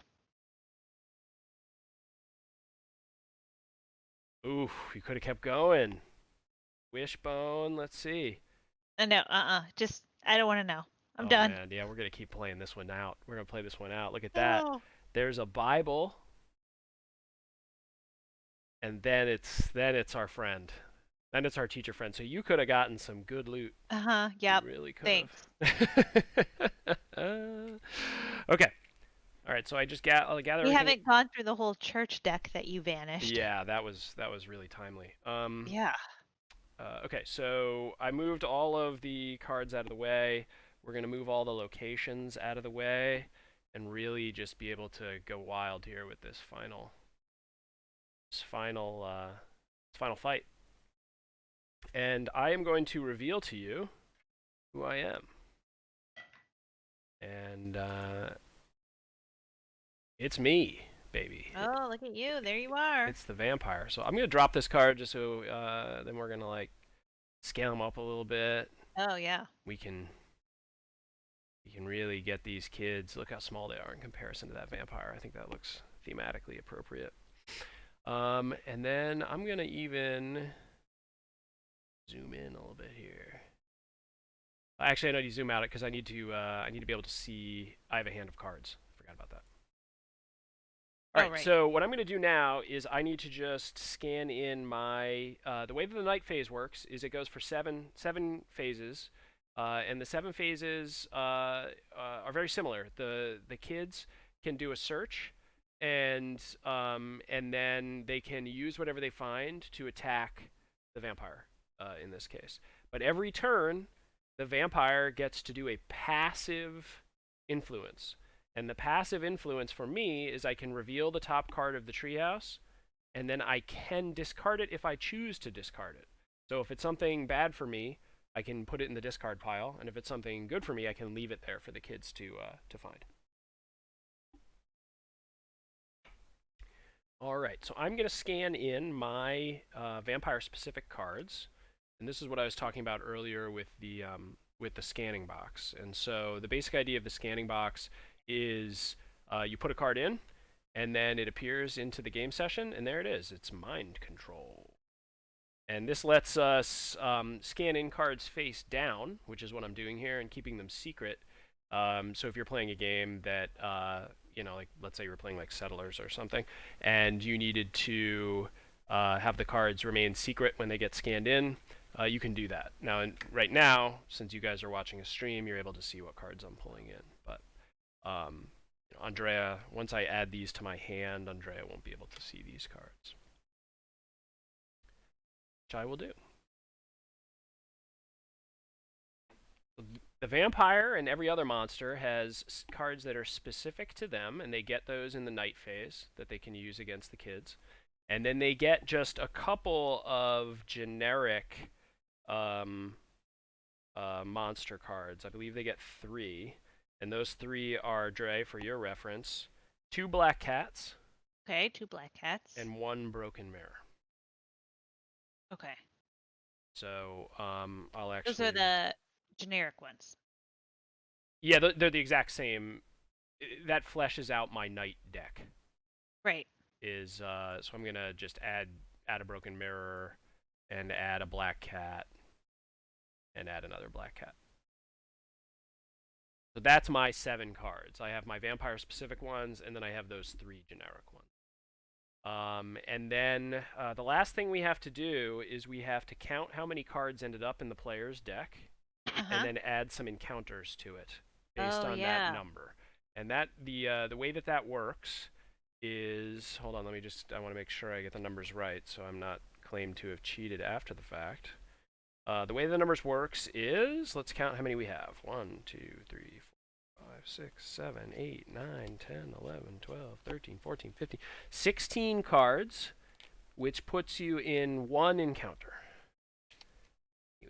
Ooh, you could have kept going. Wishbone. Let's see. No, just I don't want to know. I'm Oh done. man, yeah, we're gonna keep playing this one out. We're gonna play this one out. Look at that. Oh. There's a Bible, and then it's our friend. Then it's our teacher friend. So you could have gotten some good loot. Uh-huh. You Yep. really could Thanks. have. Okay. All right. So I'll gather We everything. haven't gone through the whole church deck that you vanished. Yeah, that was really timely. Yeah. Okay, so I moved all of the cards out of the way. We're going to move all the locations out of the way and really just be able to go wild here with this final fight. And I am going to reveal to you who I am. And it's me, baby. Oh, look at you. There you are. It's the vampire. So I'm going to drop this card just so then we're going to like scale him up a little bit. Oh, yeah. We can really get these kids. Look how small they are in comparison to that vampire. I think that looks thematically appropriate. And then I'm gonna even zoom in a little bit here. Actually, I need to zoom out it because I need to be able to see. I have a hand of cards. I forgot about that. All Oh, right, right. so what I'm going to do now is I need to just scan in my. The way that the night phase works is it goes for seven phases, and the 7 phases are very similar. The kids can do a search, and then they can use whatever they find to attack the vampire. In this case, but every turn, the vampire gets to do a passive influence. And the passive influence for me is I can reveal the top card of the treehouse, and then I can discard it if I choose to discard it. So if it's something bad for me, I can put it in the discard pile, and if it's something good for me, I can leave it there for the kids to find. All right, so I'm going to scan in my vampire-specific cards, and this is what I was talking about earlier with the scanning box. And so the basic idea of the scanning box is you put a card in, and then it appears into the game session, and there it is. It's mind control. And this lets us scan in cards face down, which is what I'm doing here, and keeping them secret. So if you're playing a game that, like let's say you're playing like Settlers or something, and you needed to have the cards remain secret when they get scanned in, you can do that. Now, right now, since you guys are watching a stream, you're able to see what cards I'm pulling in. But Andrea, once I add these to my hand, Andrea won't be able to see these cards, which I will do. The vampire and every other monster has cards that are specific to them, and they get those in the night phase that they can use against the kids. And then they get just a couple of generic monster cards. I believe they get 3. And those 3 are, Dre, for your reference, 2 black cats. Okay, 2 black cats. And 1 broken mirror. Okay. So I'll actually... Those are the generic ones. Yeah, they're the exact same. That fleshes out my night deck. Right. So I'm gonna just add a broken mirror, and add a black cat, and add another black cat. So that's my 7 cards. I have my vampire specific ones, and then I have those 3 generic ones. And then the last thing we have to do is we have to count how many cards ended up in the player's deck, and then add some encounters to it based on that number. And that the way that works is, hold on, I want to make sure I get the numbers right, so I'm not claimed to have cheated after the fact. The way the numbers works is, let's count how many we have. 1, 2, 3, 4, 5, 6, 7, 8, 9, 10, 11, 12, 13, 14, 15, 16 cards, which puts you in 1 encounter.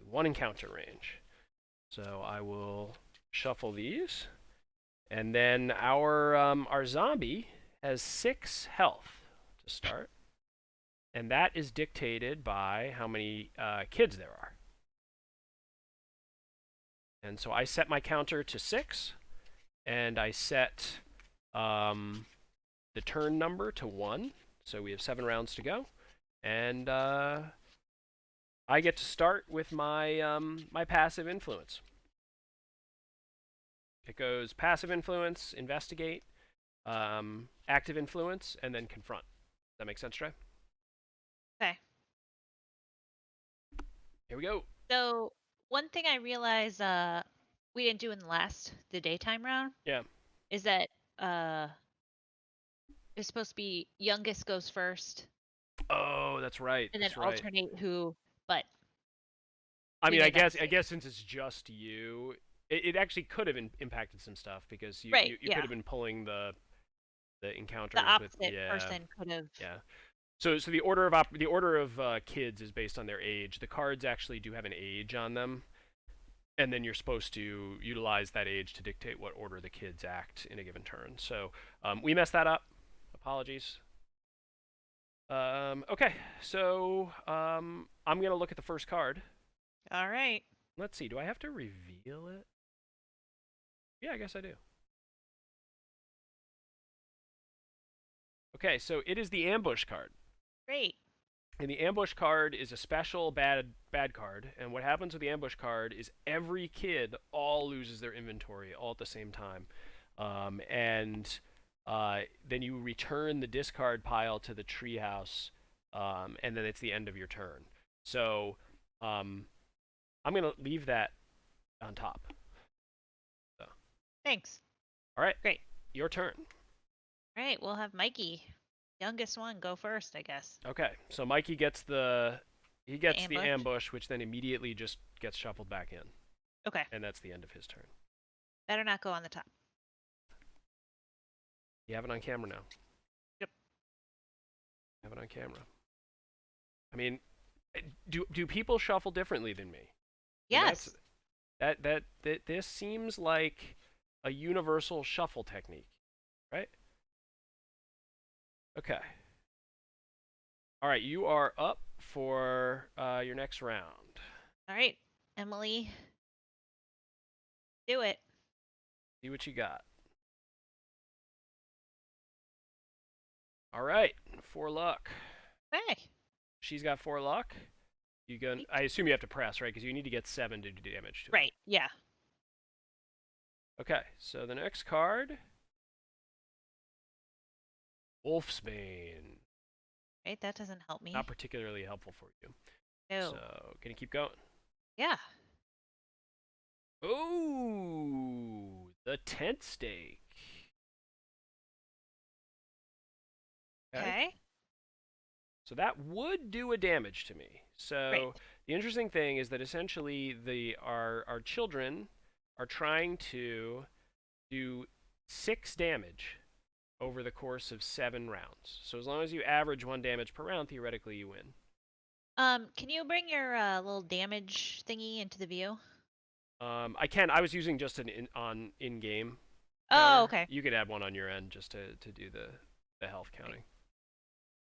1 encounter range. So I will shuffle these, and then our zombie has 6 health to start, and that is dictated by how many kids there are. And so I set my counter to 6, and I set the turn number to 1. So we have 7 rounds to go, and I get to start with my my passive influence. It goes passive influence, investigate, active influence, and then confront. Does that make sense, Trey? Okay. Here we go. So one thing I realized we didn't do in the daytime round. Yeah. Is that it's supposed to be youngest goes first. Oh, that's right. And that's then right. alternate who, but I mean, I guess since it's just you, it actually could have impacted some stuff, because you could have been pulling the encounters. The opposite person could have. Yeah. So the order of kids is based on their age. The cards actually do have an age on them, and then you're supposed to utilize that age to dictate what order the kids act in a given turn. So we messed that up. Apologies. Okay, so I'm gonna look at the first card. All right. Let's see. Do I have to reveal it? Yeah, I guess I do. Okay, so it is the ambush card. Great. And the ambush card is a special bad card. And what happens with the ambush card is every kid all loses their inventory all at the same time. And then you return the discard pile to the treehouse, and then it's the end of your turn. So I'm going to leave that on top. So. Thanks. All right. Great. Your turn. All right, we'll have Mikey, youngest one, go first, I guess. Okay, so Mikey gets the ambush, which then immediately just gets shuffled back in. Okay. And that's the end of his turn. Better not go on the top. You have it on camera now. Yep. You have it on camera. I mean, do people shuffle differently than me? Yes. This seems like a universal shuffle technique, right? Okay. All right, you are up for your next round. All right, Emily. Do it. See what you got. All right, 4 luck. Hey. She's got 4 luck. I assume you have to press, right? Because you need to get 7 to do damage to her. Right. Yeah. Okay, so the next card, Wolfsbane. Right. That doesn't help Not me. particularly helpful for you. No. So, can you keep going? Yeah. Oh, the tent stake. Okay. Okay. So that would do a damage to me. Right. So the interesting thing is that essentially our children are trying to do 6 damage over the course of 7 rounds. So as long as you average 1 damage per round, theoretically you win. Can you bring your little damage thingy into the view? I can. I was using just an in-game Oh, counter. okay. You could add one on your end just to do the health counting.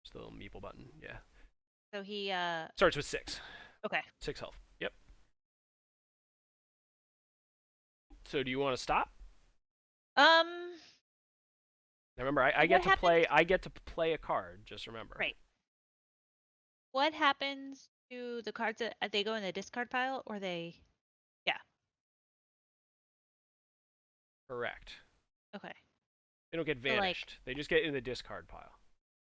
Just the little meeple button. Yeah. So he Starts with 6. okay. 6 health. Yep. So do you want to stop? Um Now remember, I what get to happens? play. I get to play a card. Just remember. Right. What happens to the cards that they go in the discard pile or they yeah. Correct. Okay. They don't get So like vanished. They just get in the discard pile,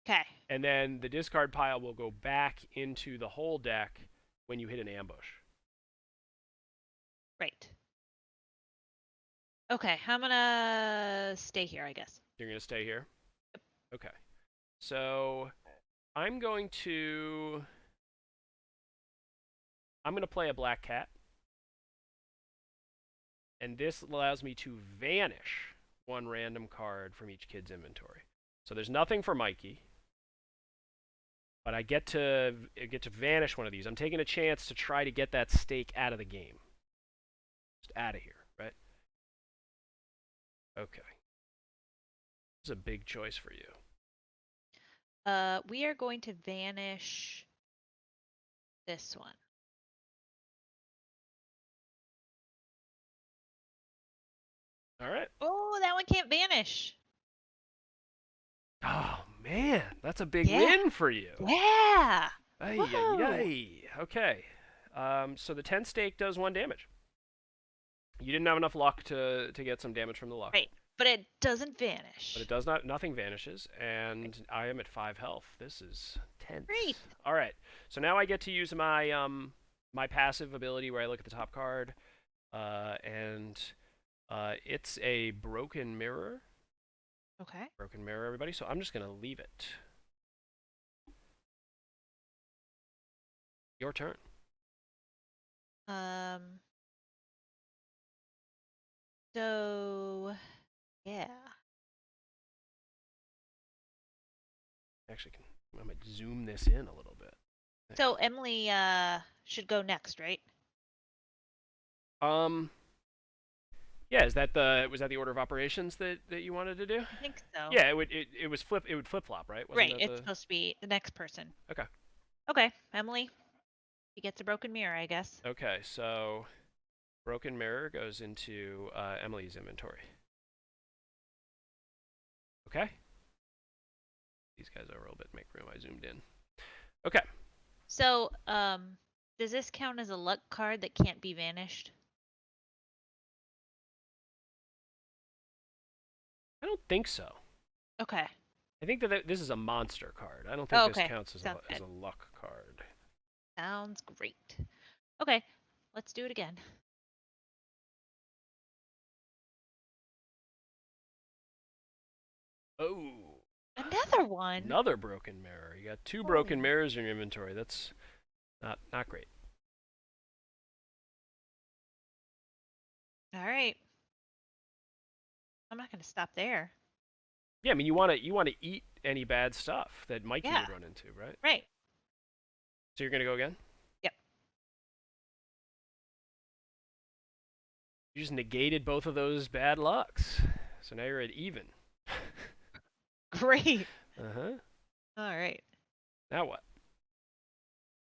okay. and then the discard pile will go back into the whole deck when you hit an ambush. Right. Okay, I'm gonna stay here, I guess. You're gonna stay here. Okay. So I'm going to. I'm gonna play a black cat, and this allows me to vanish one random card from each kid's inventory. So there's nothing for Mikey, but I get to vanish one of these. I'm taking a chance to try to get that stake out of the game. Just out of here, right? Okay. This is a big choice for you. We are going to vanish this one. All right. Oh, that one can't vanish. Oh man, that's a big Yeah. win for you. Yeah. Ay, ay, Woohoo. ay. Okay. So the 10 stake does 1 damage. You didn't have enough luck to get some damage from the luck. Right. But it doesn't But it vanish. does not. Nothing vanishes, and I am at 5 health. This is Great. tense. All right. So now I get to use my passive ability where I look at the top card, and it's a broken mirror. Okay. Broken mirror, everybody. So I'm just gonna leave it. Your turn. Um so yeah. Actually, I might zoom this in a little bit. So Emily should go next, right? Um, yeah. Is that the was that the order of operations that you wanted to do? I think so. Yeah, it was flip. It would flip flop, right? Wasn't Right, that it's the? supposed to be the next person. Okay. Okay, Emily. She gets a broken mirror, I guess. Okay. So broken mirror goes into Emily's inventory. Okay. These guys over a little bit. Make room. I zoomed in. Okay. So, does this count as a luck card that can't be vanished? I don't think so. Okay. I think that this is a monster card. I don't think Oh, this okay. counts as Sounds as good. a luck card. Sounds great. Okay, let's do it again. Oh. Another one. Another broken mirror. You got 2 broken Oh. mirrors in your inventory. That's not great. All right. I'm not going to stop there. Yeah, I mean you want to eat any bad stuff that Mikey Yeah. would run into, right? Right. So you're gonna go again. Yep. You just negated both of those bad lucks. So now you're at even. Great. Uh huh. All right. Now what?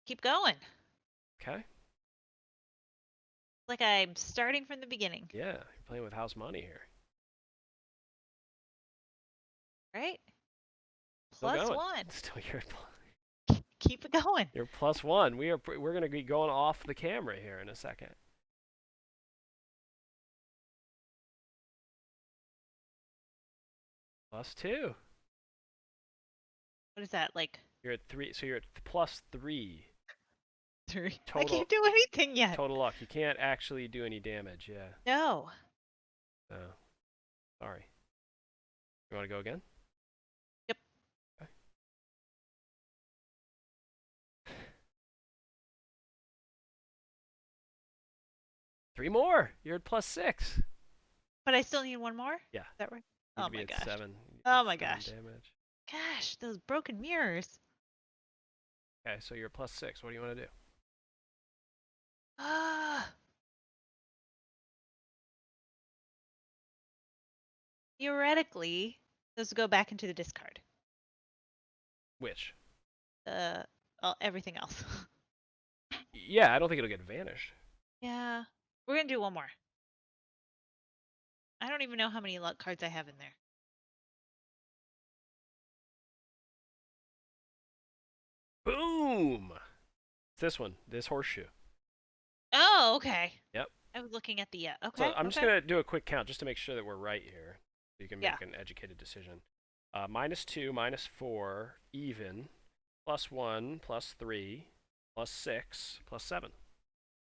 Keep going. Okay. Like I'm starting from the beginning. Yeah, you're playing with house money here. Right? Still plus going. one. Still you're Keep it going. you're +1. We're gonna be going off the camera here in a second. +2. What is that, like You're at 3. So you're at +3 three? I total. can't do anything yet. Total luck. You can't actually do any damage. Yeah. No. Oh, sorry. You want to go again? Yep. Okay. 3 more. You're at +6. But I still need one more? Is Yeah. that right? Need Oh to be my at gosh. 7. Oh my 7 gosh. damage. Gosh, those broken mirrors. Okay, so you're +6. What do you want to do? Ah. Theoretically, those go back into the discard. Which? Uh, everything else. Yeah, I don't think it'll get vanished. Yeah. We're gonna do one more. I don't even know how many luck cards I have in there. Boom! It's this one. This horseshoe. Oh, okay. Yep. I was looking at the So okay, I'm just okay. gonna do a quick count just to make sure that we're right here, so you can Yeah. make an educated decision. -2, -4, even, +1, +3, +6, +7.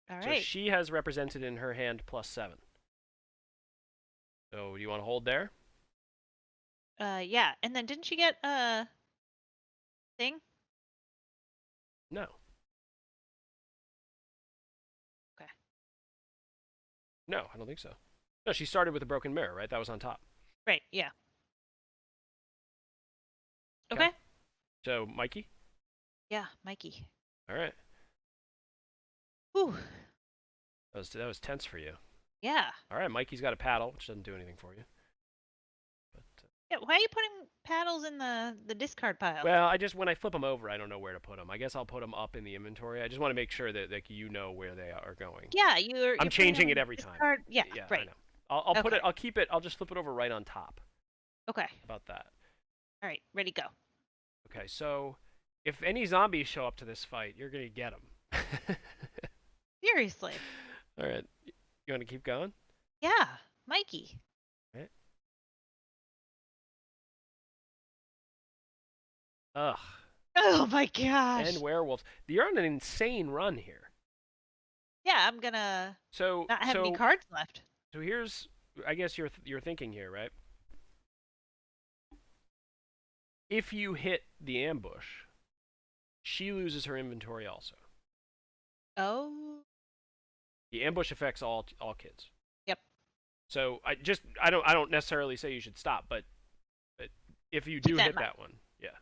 All So right. she has represented in her hand +7. So do you want to hold there? Yeah. And then didn't she get a thing? No. Okay. No, I don't think so. No, she started with a broken mirror, right? That was on top. Right, yeah. Okay. Okay. So, Mikey? Yeah, Mikey. All right. Whew. That was tense for you. Yeah. All right, Mikey's got a paddle, which doesn't do anything for you. But Yeah, why are you putting paddles in the discard pile? well, when I flip them over, I don't know where to put them. I guess I'll put them up in the inventory. I just want to make sure that you know where they are going. Yeah, you're I'm putting them changing in it the every time. discard. Yeah, Yeah, I right. know. I'll put Okay. it. I'll keep it. I'll just flip it over right on top. Okay. How about that? All right, ready, go. Okay, so if any zombies show up to this fight, you're gonna get them. Seriously. All right. You want to keep going? Yeah, Mikey. Right. Ugh. Oh my gosh. And werewolves. You're on an insane run here. Yeah, I'm gonna So not have any so cards left. so here's, I guess you're thinking here, right? If you hit the ambush, she loses her inventory also. Oh. The ambush affects all kids. Yep. So I don't necessarily say you should stop, but if you Keep do that in hit mind. that one, yeah.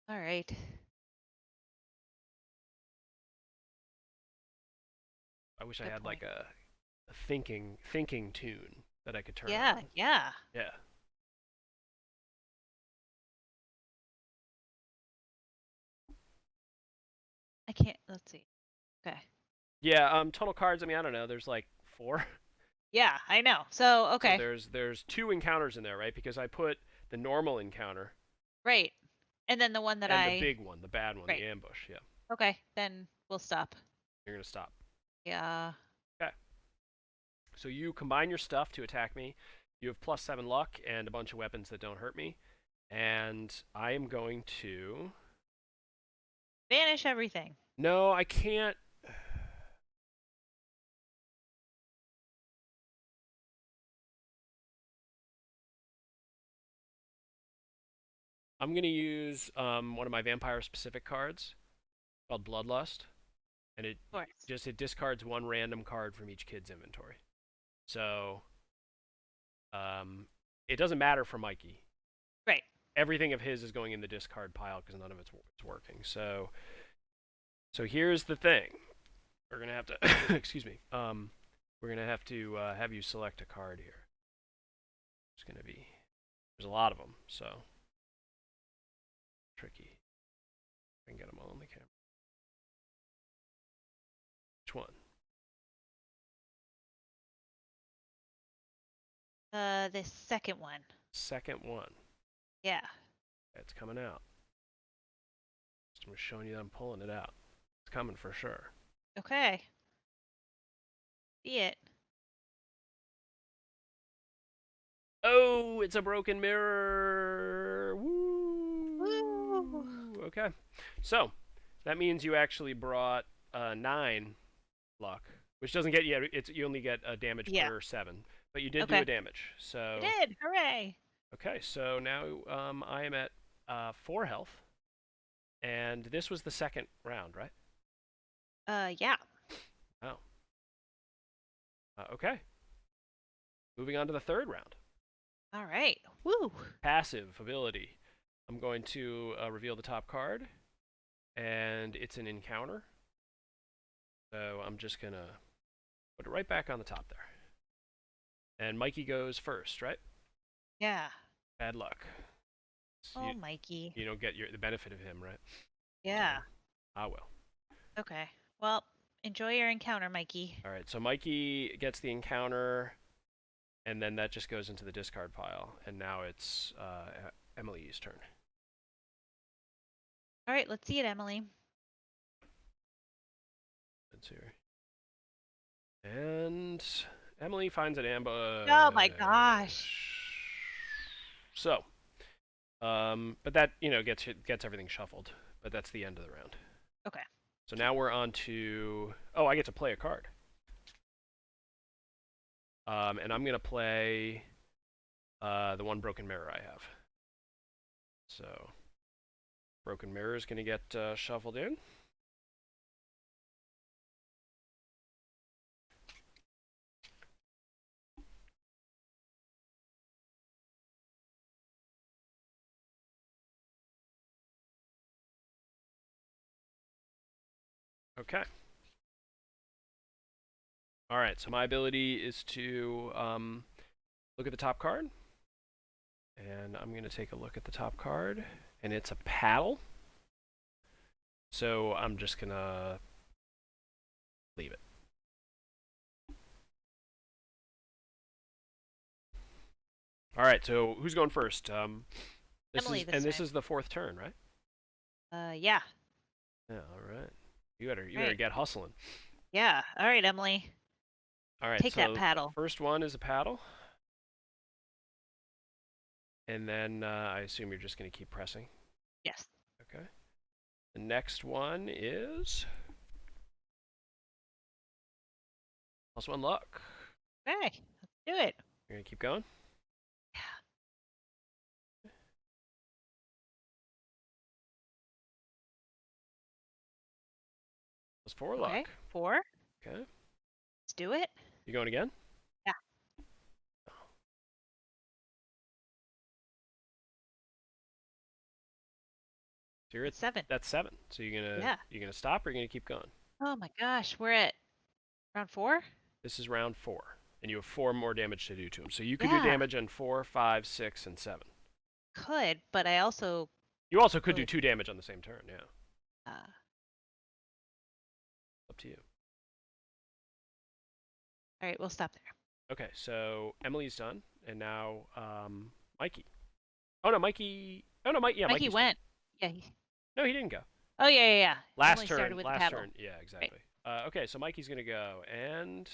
All right. I wish I Good had point. like a thinking tune that I could turn Yeah, on. yeah. Yeah. I can't. Let's see. Okay. Yeah, total cards, I mean, I don't know, there's like 4. Yeah, I know. So, So okay. there's 2 encounters in there, right? Because I put the normal encounter Right. And then the one that and the I. big one, the bad one, Right. the ambush. Yeah. Okay, then we'll stop. You're going to stop. Yeah. Okay. So you combine your stuff to attack me. You have +7 luck and a bunch of weapons that don't hurt me. And I am going to... Vanish everything. No, I can't. I'm going to use one of my vampire-specific cards called Bloodlust. And it Of course. it discards 1 random card from each kid's inventory. So it doesn't matter for Mikey. Right. Everything of his is going in the discard pile because none of it's working. So here's the thing. We're gonna have to excuse me. We're gonna have to have you select a card here. It's gonna be, there's a lot of them, so tricky. I can get them all on the camera. Which one? The second one. Second one. Yeah. It's coming out. I'm just showing you that I'm pulling it out. It's coming for sure. Okay. See it. Oh, it's a broken mirror. Woo! Woo! Okay. So, that means you actually brought 9 luck, which doesn't get you. You only get a damage Yeah. per 7, but you did do Okay. a damage. I So did. Hooray! okay, so now I am at 4 health, and this was the second round, right? Yeah. Oh, okay. Moving on to the third round. All right. Woo! Passive ability. I'm going to reveal the top card, and it's an encounter. So I'm just gonna put it right back on the top there. And Mikey goes first, right? Yeah. Bad luck. Oh, Mikey. You don't get the benefit of him, right? So Yeah. I will. Okay. Well, enjoy your encounter, Mikey. All right. So Mikey gets the encounter, and then that just goes into the discard pile. And now it's Emily's turn. All right. Let's see it, Emily. Let's see. And Emily finds an ambush. Oh my gosh. So, but that gets everything shuffled. But that's the end of the round. Okay. So now we're on to. Oh, I get to play a card. And I'm gonna play the one broken mirror I have. So, broken mirror is gonna get shuffled in. Okay. All right. So my ability is to look at the top card, and I'm gonna take a look at the top card, and it's a paddle. So I'm just gonna leave it. All right. So who's going first? Emily this This time. is the fourth turn, right? Yeah. Yeah. All right. You All better right. get hustling. Yeah. All right, Emily. All right. Take that So paddle. first one is a paddle, and then I assume you're just gonna keep pressing. Yes. Okay. The next one is +1 luck. Okay. Let's do it. You're gonna keep going. Yeah. +4 Okay. luck. 4. Okay. Let's do it. You going again? Yeah. So you're at 7. that's 7. So Yeah. you're gonna stop or you're gonna keep going. Oh my gosh. We're at round 4? This is round 4, and you have 4 more damage to do to him. So you could do Yeah. damage on 4, 5, 6, and 7. Could, but I also You also could do could. 2 damage on the same turn. Yeah. Uh, Up to you. all right. We'll stop there. Okay. So Emily's done, and now Mikey. Oh no, Mikey. Oh no, Mike. Yeah, Mikey Mikey's turn. went. Yeah. No, he didn't go. Oh, yeah, yeah, yeah. Last Emily started turn. with the Last paddle. turn. Yeah, Right. exactly. Okay, so Mikey's gonna go and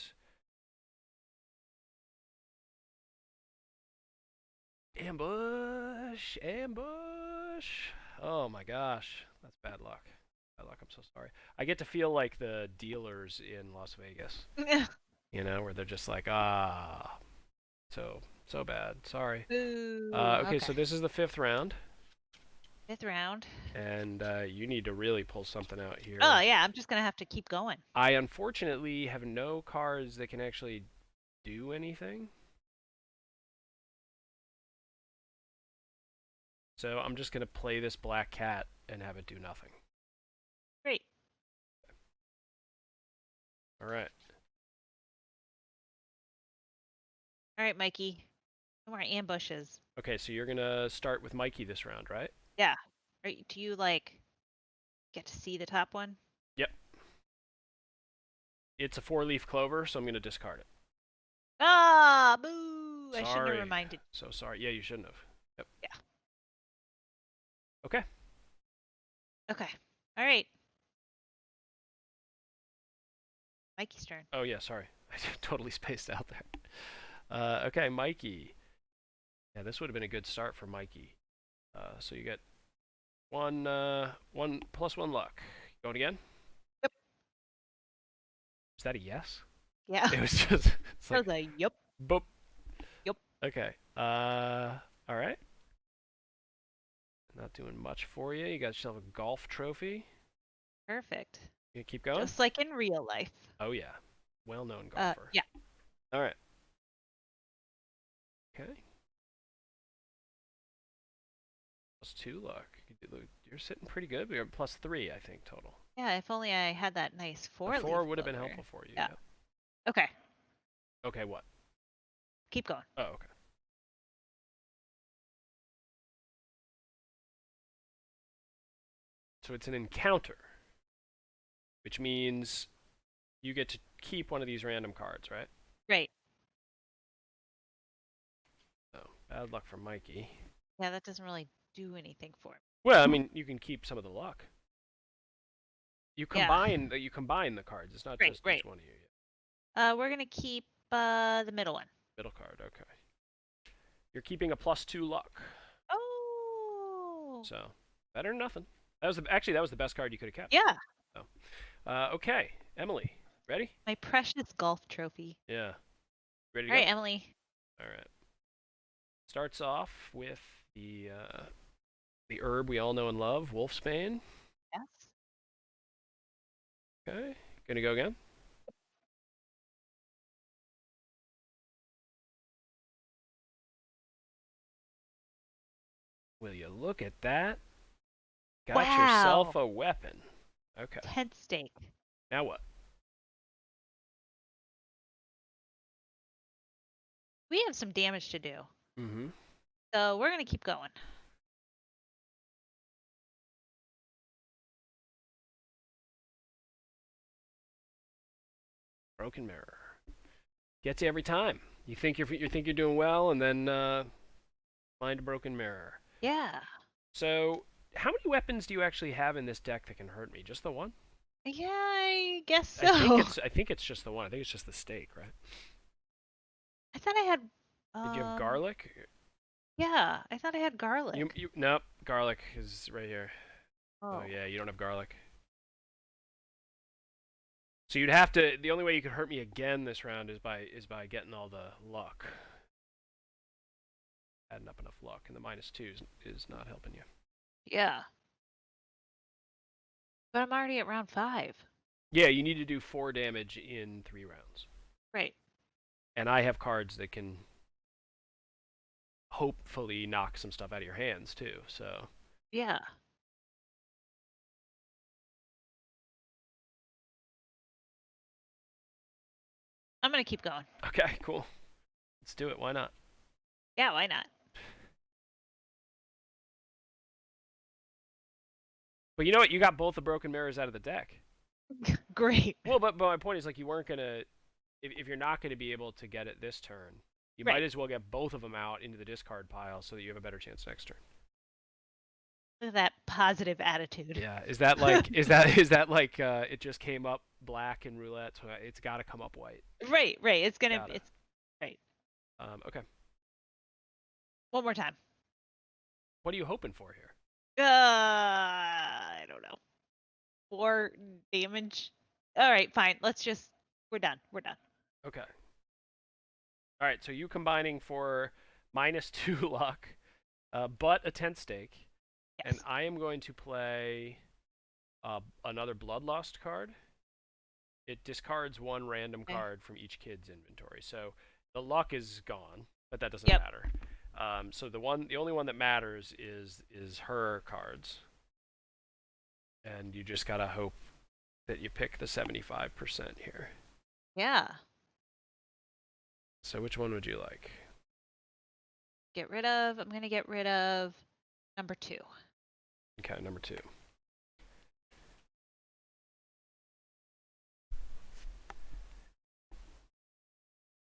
ambush, ambush. Oh my gosh, that's bad luck. Bad luck. I'm so sorry. I get to feel like the dealers in Las Vegas. Where they're just like, so bad. Sorry. Ooh. Okay, Okay. so this is the 5th round, 5th round. and you need to really pull something out here. Oh, yeah. I'm just going to have to keep going. I unfortunately have no cards that can actually do anything. So I'm just going to play this black cat and have it do nothing. Great. All right. All right, Mikey. No more ambushes. Okay, so you're going to start with Mikey this round, right? Yeah. Do you, like, get to see the top one? Yep. It's a 4-leaf clover, so I'm going to discard it. Ah, boo. I shouldn't have Sorry. reminded So sorry. Yeah, you shouldn't have. Yep. you. Okay. Yeah. Okay. All right. Mikey's turn. Oh yeah, sorry. I totally spaced out there. Okay, Mikey. Yeah, this would have been a good start for Mikey. So you get one plus one luck. Going again? Yep. Is that a yes? Yeah. It was just. It's I like was like, yep. boop. Yep. Okay. All right. Not doing much for you. You got yourself a golf trophy. Perfect. You gonna keep going? Just like in real life. Oh yeah. Well-known golfer. Yeah. All right. Okay. Plus two luck. You're sitting pretty good. You're plus three, I think, total. Yeah, if only I had that nice A four-leaf four would have been clover. helpful for you. Yeah. Yeah. Okay. Okay. What? Keep going. Oh, okay. So it's an encounter, which means you get to keep one of these random cards, right? Right. So bad luck for Mikey. Yeah, that doesn't really do anything for me. Well, I mean, you can keep some of the luck. Yeah. You combine the cards. It's not Right, just right. each one of you. We're gonna keep the middle one. Middle card. Okay. You're keeping a plus two luck. Oh. So better than nothing. Actually that was the best card you could have kept. Yeah. So, okay, Emily, ready? My precious golf trophy. Yeah. Ready to All go? right, Emily. All right. Starts off with the herb we all know and love, wolfsbane. Yes. Okay. Gonna go again. Will you look at that? Got yourself Wow. a weapon. Okay. Tent stake. Now what? We have some damage to do. Mm-hmm. So we're gonna keep going. Broken mirror. Gets you every time. You think you're doing well, and then find a broken mirror. Yeah. So, how many weapons do you actually have in this deck that can hurt me? Just the one? Yeah, I guess so. I think it's just the one. I think it's just the stake, right? I thought I had. Did you have garlic? Yeah, I thought I had garlic. You nope. Garlic is right here. Oh. Oh yeah, you don't have garlic. So you'd have to. The only way you could hurt me again this round is by getting all the luck, adding up enough luck, and the minus two is not helping you. Yeah. But I'm already at round 5. Yeah, you need to do 4 damage in 3 rounds. Right. And I have cards that can hopefully knock some stuff out of your hands too. So Yeah. I'm gonna keep going. okay, cool. Let's do it. Why not? Yeah, why not? But you know what? You got both the broken mirrors out of the deck. Great. Well, but my point is like you weren't gonna. If you're not gonna be able to get it this turn, you Right. might as well get both of them out into the discard pile so that you have a better chance next turn. Look at that positive attitude. Yeah. Is that like is that like it just came up black in roulette, so it's got to come up white. Right, right. It's gonna. Gotta. It's right. Okay. One more time. What are you hoping for here? I don't know. 4 damage. All right, fine. We're done. We're done. Okay. All right. So you combining for minus 2 luck, but a 10 stake, Yes. and I am going to play another Bloodlust card. It discards 1 random card from each kid's inventory. So the luck is gone, but that doesn't matter. So the only one that matters is her cards, and you just gotta hope that you pick the 75% here. Yeah. So which one would you like? I'm gonna get rid of number 2. Okay, number 2.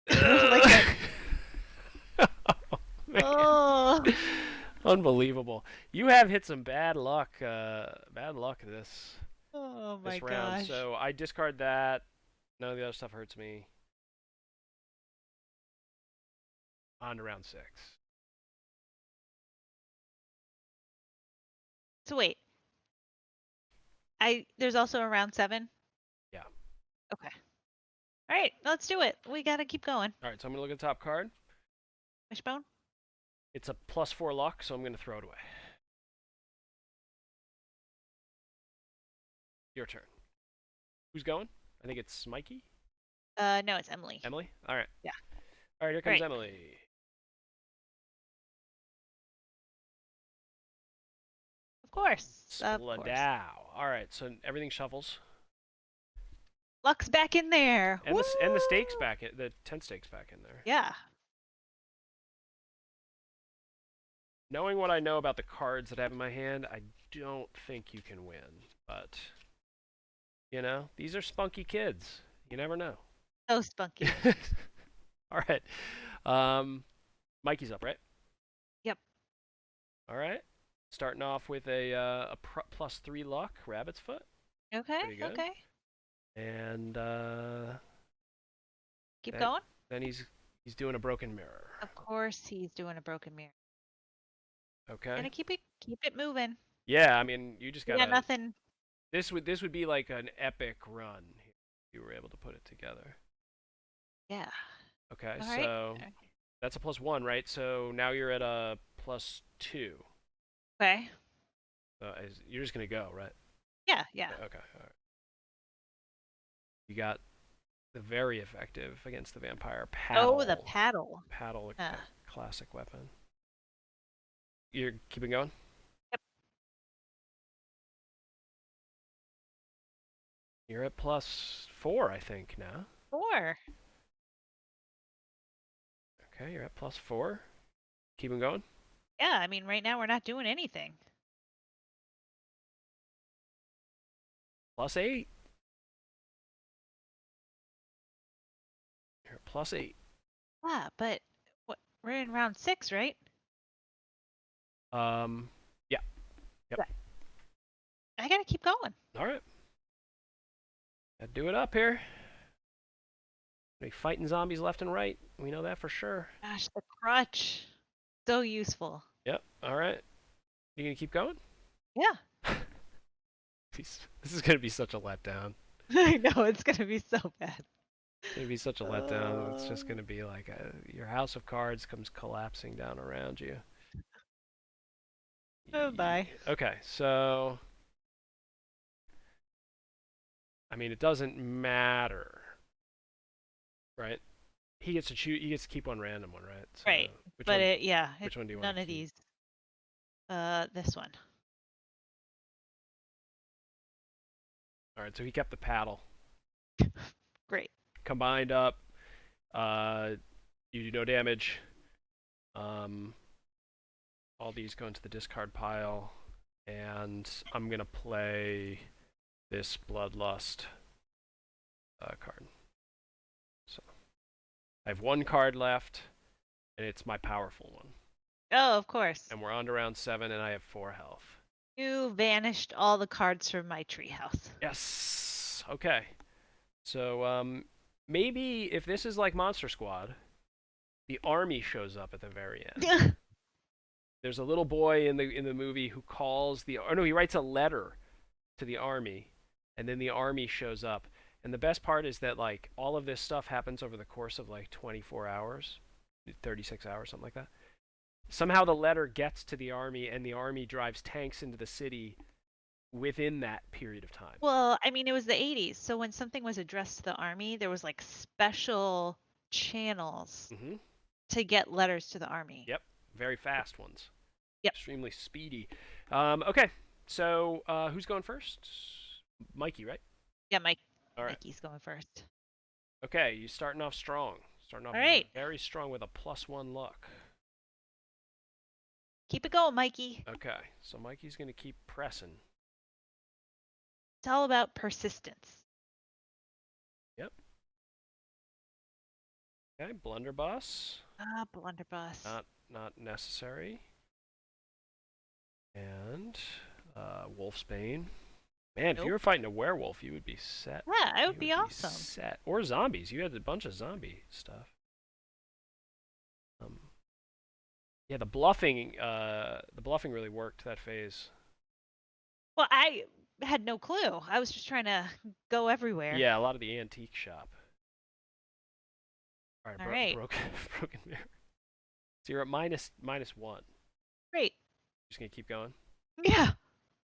Like Unbelievable. You have hit some bad luck Oh my this round. gosh. So I discard that. None of the other stuff hurts me. On to round 6. So wait, there's also a round 7? Yeah. Okay. All right, let's do it. We gotta keep going. All right. So I'm gonna look at the top card. Wishbone? It's a +4 luck, so I'm gonna throw it away. Your turn. Who's going? I think it's Mikey. No, it's Emily. Emily. All right. Yeah. All right. Here All comes right. Emily. Of course. Of course. Splendow. All right. So everything shuffles, Luck's back in there. Woo! and the stakes back in the 10 stakes back in there. Yeah. Knowing what I know about the cards that I have in my hand, I don't think you can win. But these are spunky kids. You never know. So spunky. All right. Mikey's up, right? Yep. All right. Starting off with a +3 luck, rabbit's foot. Okay. Pretty good. Okay. And Keep then, going. then he's doing a broken mirror. Of course, he's doing a broken mirror. Okay. Gonna keep it moving. Yeah, I mean, you just We got gotta. nothing. This would be like an epic run if you were able to put it together. Yeah. Okay, All right. so that's a +1, right? So now you're at a +2. Okay. You're just gonna go, right? Yeah. Yeah. Okay. All right. You got the very effective against the vampire paddle. Oh, the paddle. Paddle, Uh, classic weapon. You're keeping going. yep. You're at +4, I think now. 4. Okay, you're at +4. Keeping going. Yeah. I mean, right now we're not doing anything. +8. You're at +8. Ah, but what? We're in round 6, right? Yeah. Yep. Yeah. I gotta keep going. All right. Gotta do it up here. Be fighting zombies left and right. We know that for sure. Gosh, the crutch. So useful. Yep. All right. You gonna keep going? Yeah. This is gonna be such a letdown. I know it's gonna be so bad. It's gonna be such a letdown. It's just gonna be like your house of cards comes collapsing down around you. Oh, bye. Okay, so I mean, it doesn't matter, right? He gets to choose. He gets to keep one random one, right? So Right. which But one? which Which one do you want none to of keep? these. This one. All right, so he kept the paddle. Great. Combined up, you do no damage. Um, all these go into the discard pile, and I'm gonna play this Bloodlust card. So I have one card left, and it's my powerful one. Oh, of course. And we're on to round 7, and I have 4 health. You vanished all the cards from my treehouse. Yes. Okay. So maybe if this is like Monster Squad, the army shows up at the very end. There's a little boy in the movie who calls he writes a letter to the army, and then the army shows up. And the best part is that like all of this stuff happens over the course of like 24 hours, 36 hours, something like that. Somehow the letter gets to the army, and the army drives tanks into the city within that period of time. Well, I mean, it was the 80s, so when something was addressed to the army, there was like special channels Mm-hmm. to get letters to the army. Yep. Very fast ones. Yep. Extremely speedy. Okay. So who's going first? Mikey, right? Yeah, All right. Mikey's going first. Okay, you're starting off strong. Starting off All right. very strong with a +1 luck. Keep it going, Mikey. Okay, so Mikey's going to keep pressing. It's all about persistence. Yep. Okay, blunderbuss. Blunderbuss. Not necessary. And Wolfsbane. Man, if you Nope. were fighting a werewolf, you would be set. Yeah, that would You be would be awesome. set. Or zombies. You had a bunch of zombie stuff. Um, yeah, the bluffing really worked that phase. Well, I had no clue. I was just trying to go everywhere. Yeah, a lot of the antique shop. All right, All right. broken broken mirror. So you're at minus 1. Great. Just gonna keep going. Yeah.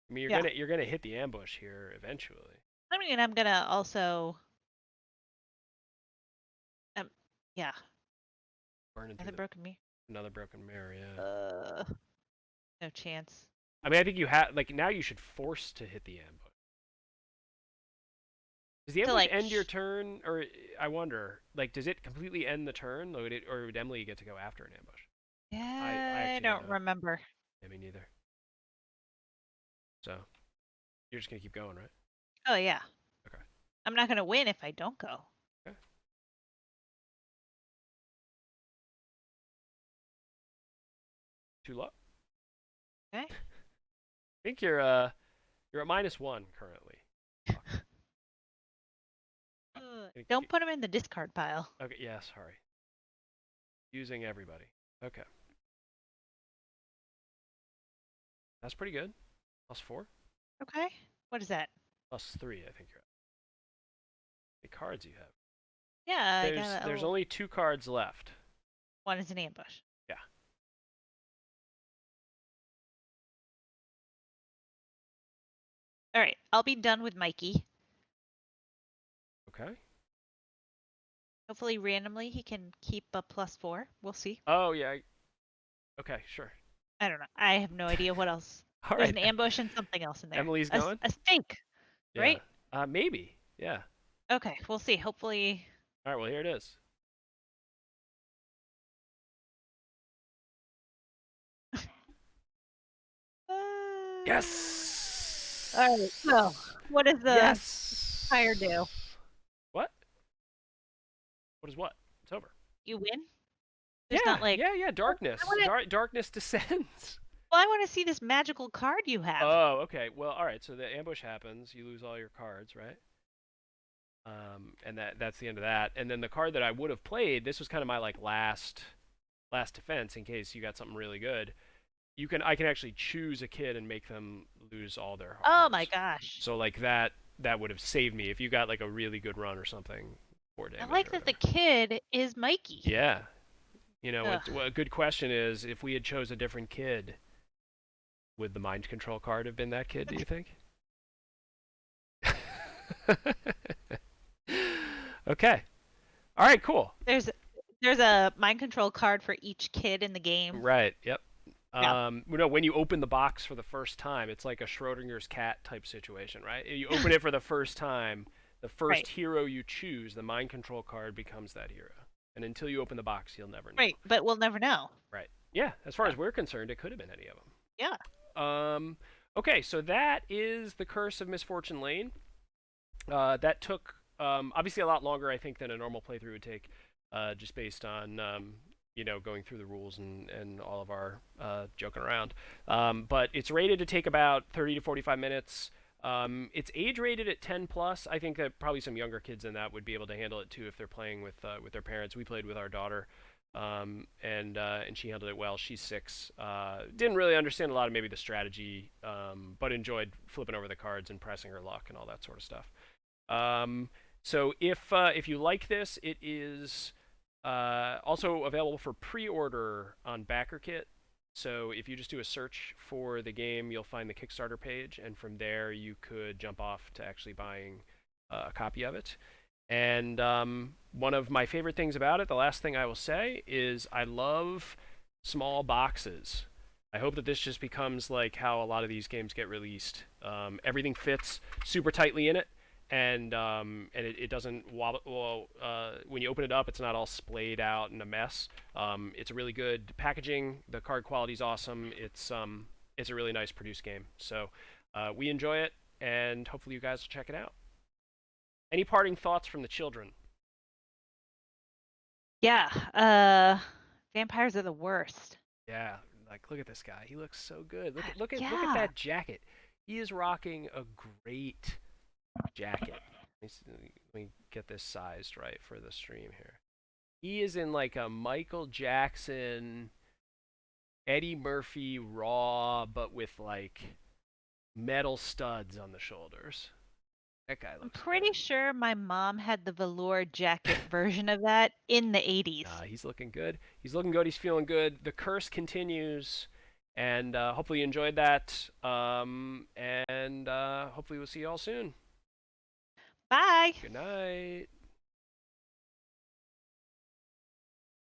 I mean, Yeah. you're gonna hit the ambush here eventually. I mean, I'm gonna also. Um. Yeah. Burning through Another broken me. another broken mirror. Yeah. No chance. I mean, I think you have like now you should force to hit the ambush. Does the To ambush like. end your turn, or I wonder, like, does it completely end the turn, or would Emily get to go after an ambush? I I actually don't don't know. remember. I mean, neither. So you're just gonna keep going, right? Oh yeah. Okay. I'm not gonna win if I don't go. Okay. Too low. Okay. I think you're at -1 currently. Don't put them in the discard pile. Okay. Yeah. Sorry. Using everybody. Okay. That's pretty good. +4. Okay. What is that? +3. I think you're at. The cards you have. Yeah, I got a There's little. only 2 cards left. One is an ambush. Yeah. All right. I'll be done with Mikey. Okay. Hopefully, randomly, he can keep a +4. We'll see. Oh yeah. Okay. Sure. I don't know. I have no idea what else. All There's right. an ambush and something else in there. Emily's A, going. a stake, Yeah. right? Maybe. Yeah. Okay, we'll see. Hopefully. All right. Well, here it is. All right. Yes. So, what does the fire Yes. do? What? What is what? It's over. You win? There's not Yeah. like. Yeah. Yeah. Oh, I Darkness. want to. Darkness descends. Well, I want to see this magical card you have. Oh. Okay. Well. All right. So the ambush happens. You lose all your cards, right? And that's the end of that. And then the card that I would have played, this was kind of my like last defense in case you got something really good. I can actually choose a kid and make them lose all their Oh my hearts. gosh. So like that would have saved me if you got like a really good run or something, 4 I damage like or that the whatever. kid is Mikey. Yeah. You know, Ugh. what a good question is if we had chose a different kid, would the mind control card have been that kid, do you think? Okay. All right, cool. There's a mind control card for each kid in the game. Right. Yep. Yeah. When you open the box for the first time, it's like a Schrodinger's cat type situation, right? You open it for the first time, the first Right. hero you choose, the mind control card becomes that hero. And until you open the box, you'll never know. Right. But we'll never know. Right. Yeah. As far as we're concerned, it could have been any of them. Yeah. Okay, so that is the Curse of Misfortune Lane. That took obviously a lot longer, I think, than a normal playthrough would take, just based on going through the rules and all of our joking around. But it's rated to take about 30 to 45 minutes. It's age rated at 10 plus. I think that probably some younger kids than that would be able to handle it too if they're playing with their parents. We played with our daughter, and she handled it well. She's 6. Didn't really understand a lot of maybe the strategy, but enjoyed flipping over the cards and pressing her luck and all that sort of stuff. So if you like this, it is also available for pre-order on BackerKit. So if you just do a search for the game, you'll find the Kickstarter page, and from there you could jump off to actually buying a copy of it. And one of my favorite things about it, the last thing I will say, is I love small boxes. I hope that this just becomes like how a lot of these games get released. Everything fits super tightly in it, and it doesn't wobble. Well, when you open it up, it's not all splayed out in a mess. It's a really good packaging. The card quality is awesome. It's a really nice produced game. So we enjoy it, and hopefully you guys will check it out. Any parting thoughts from the children? Yeah. Vampires are the worst. Yeah, Like, look at this guy. He looks so good. Look at Yeah, that jacket. He is rocking a great jacket. Let me get this sized right for the stream here. He is in like a Michael Jackson, Eddie Murphy raw, but with like metal studs on the shoulders. That guy I'm looks pretty good. sure my mom had the velour jacket version of that in the 80s. He's looking good. He's looking good. He's feeling good. The curse continues, and hopefully you enjoyed that. And hopefully we'll see you all soon. Bye. Good night.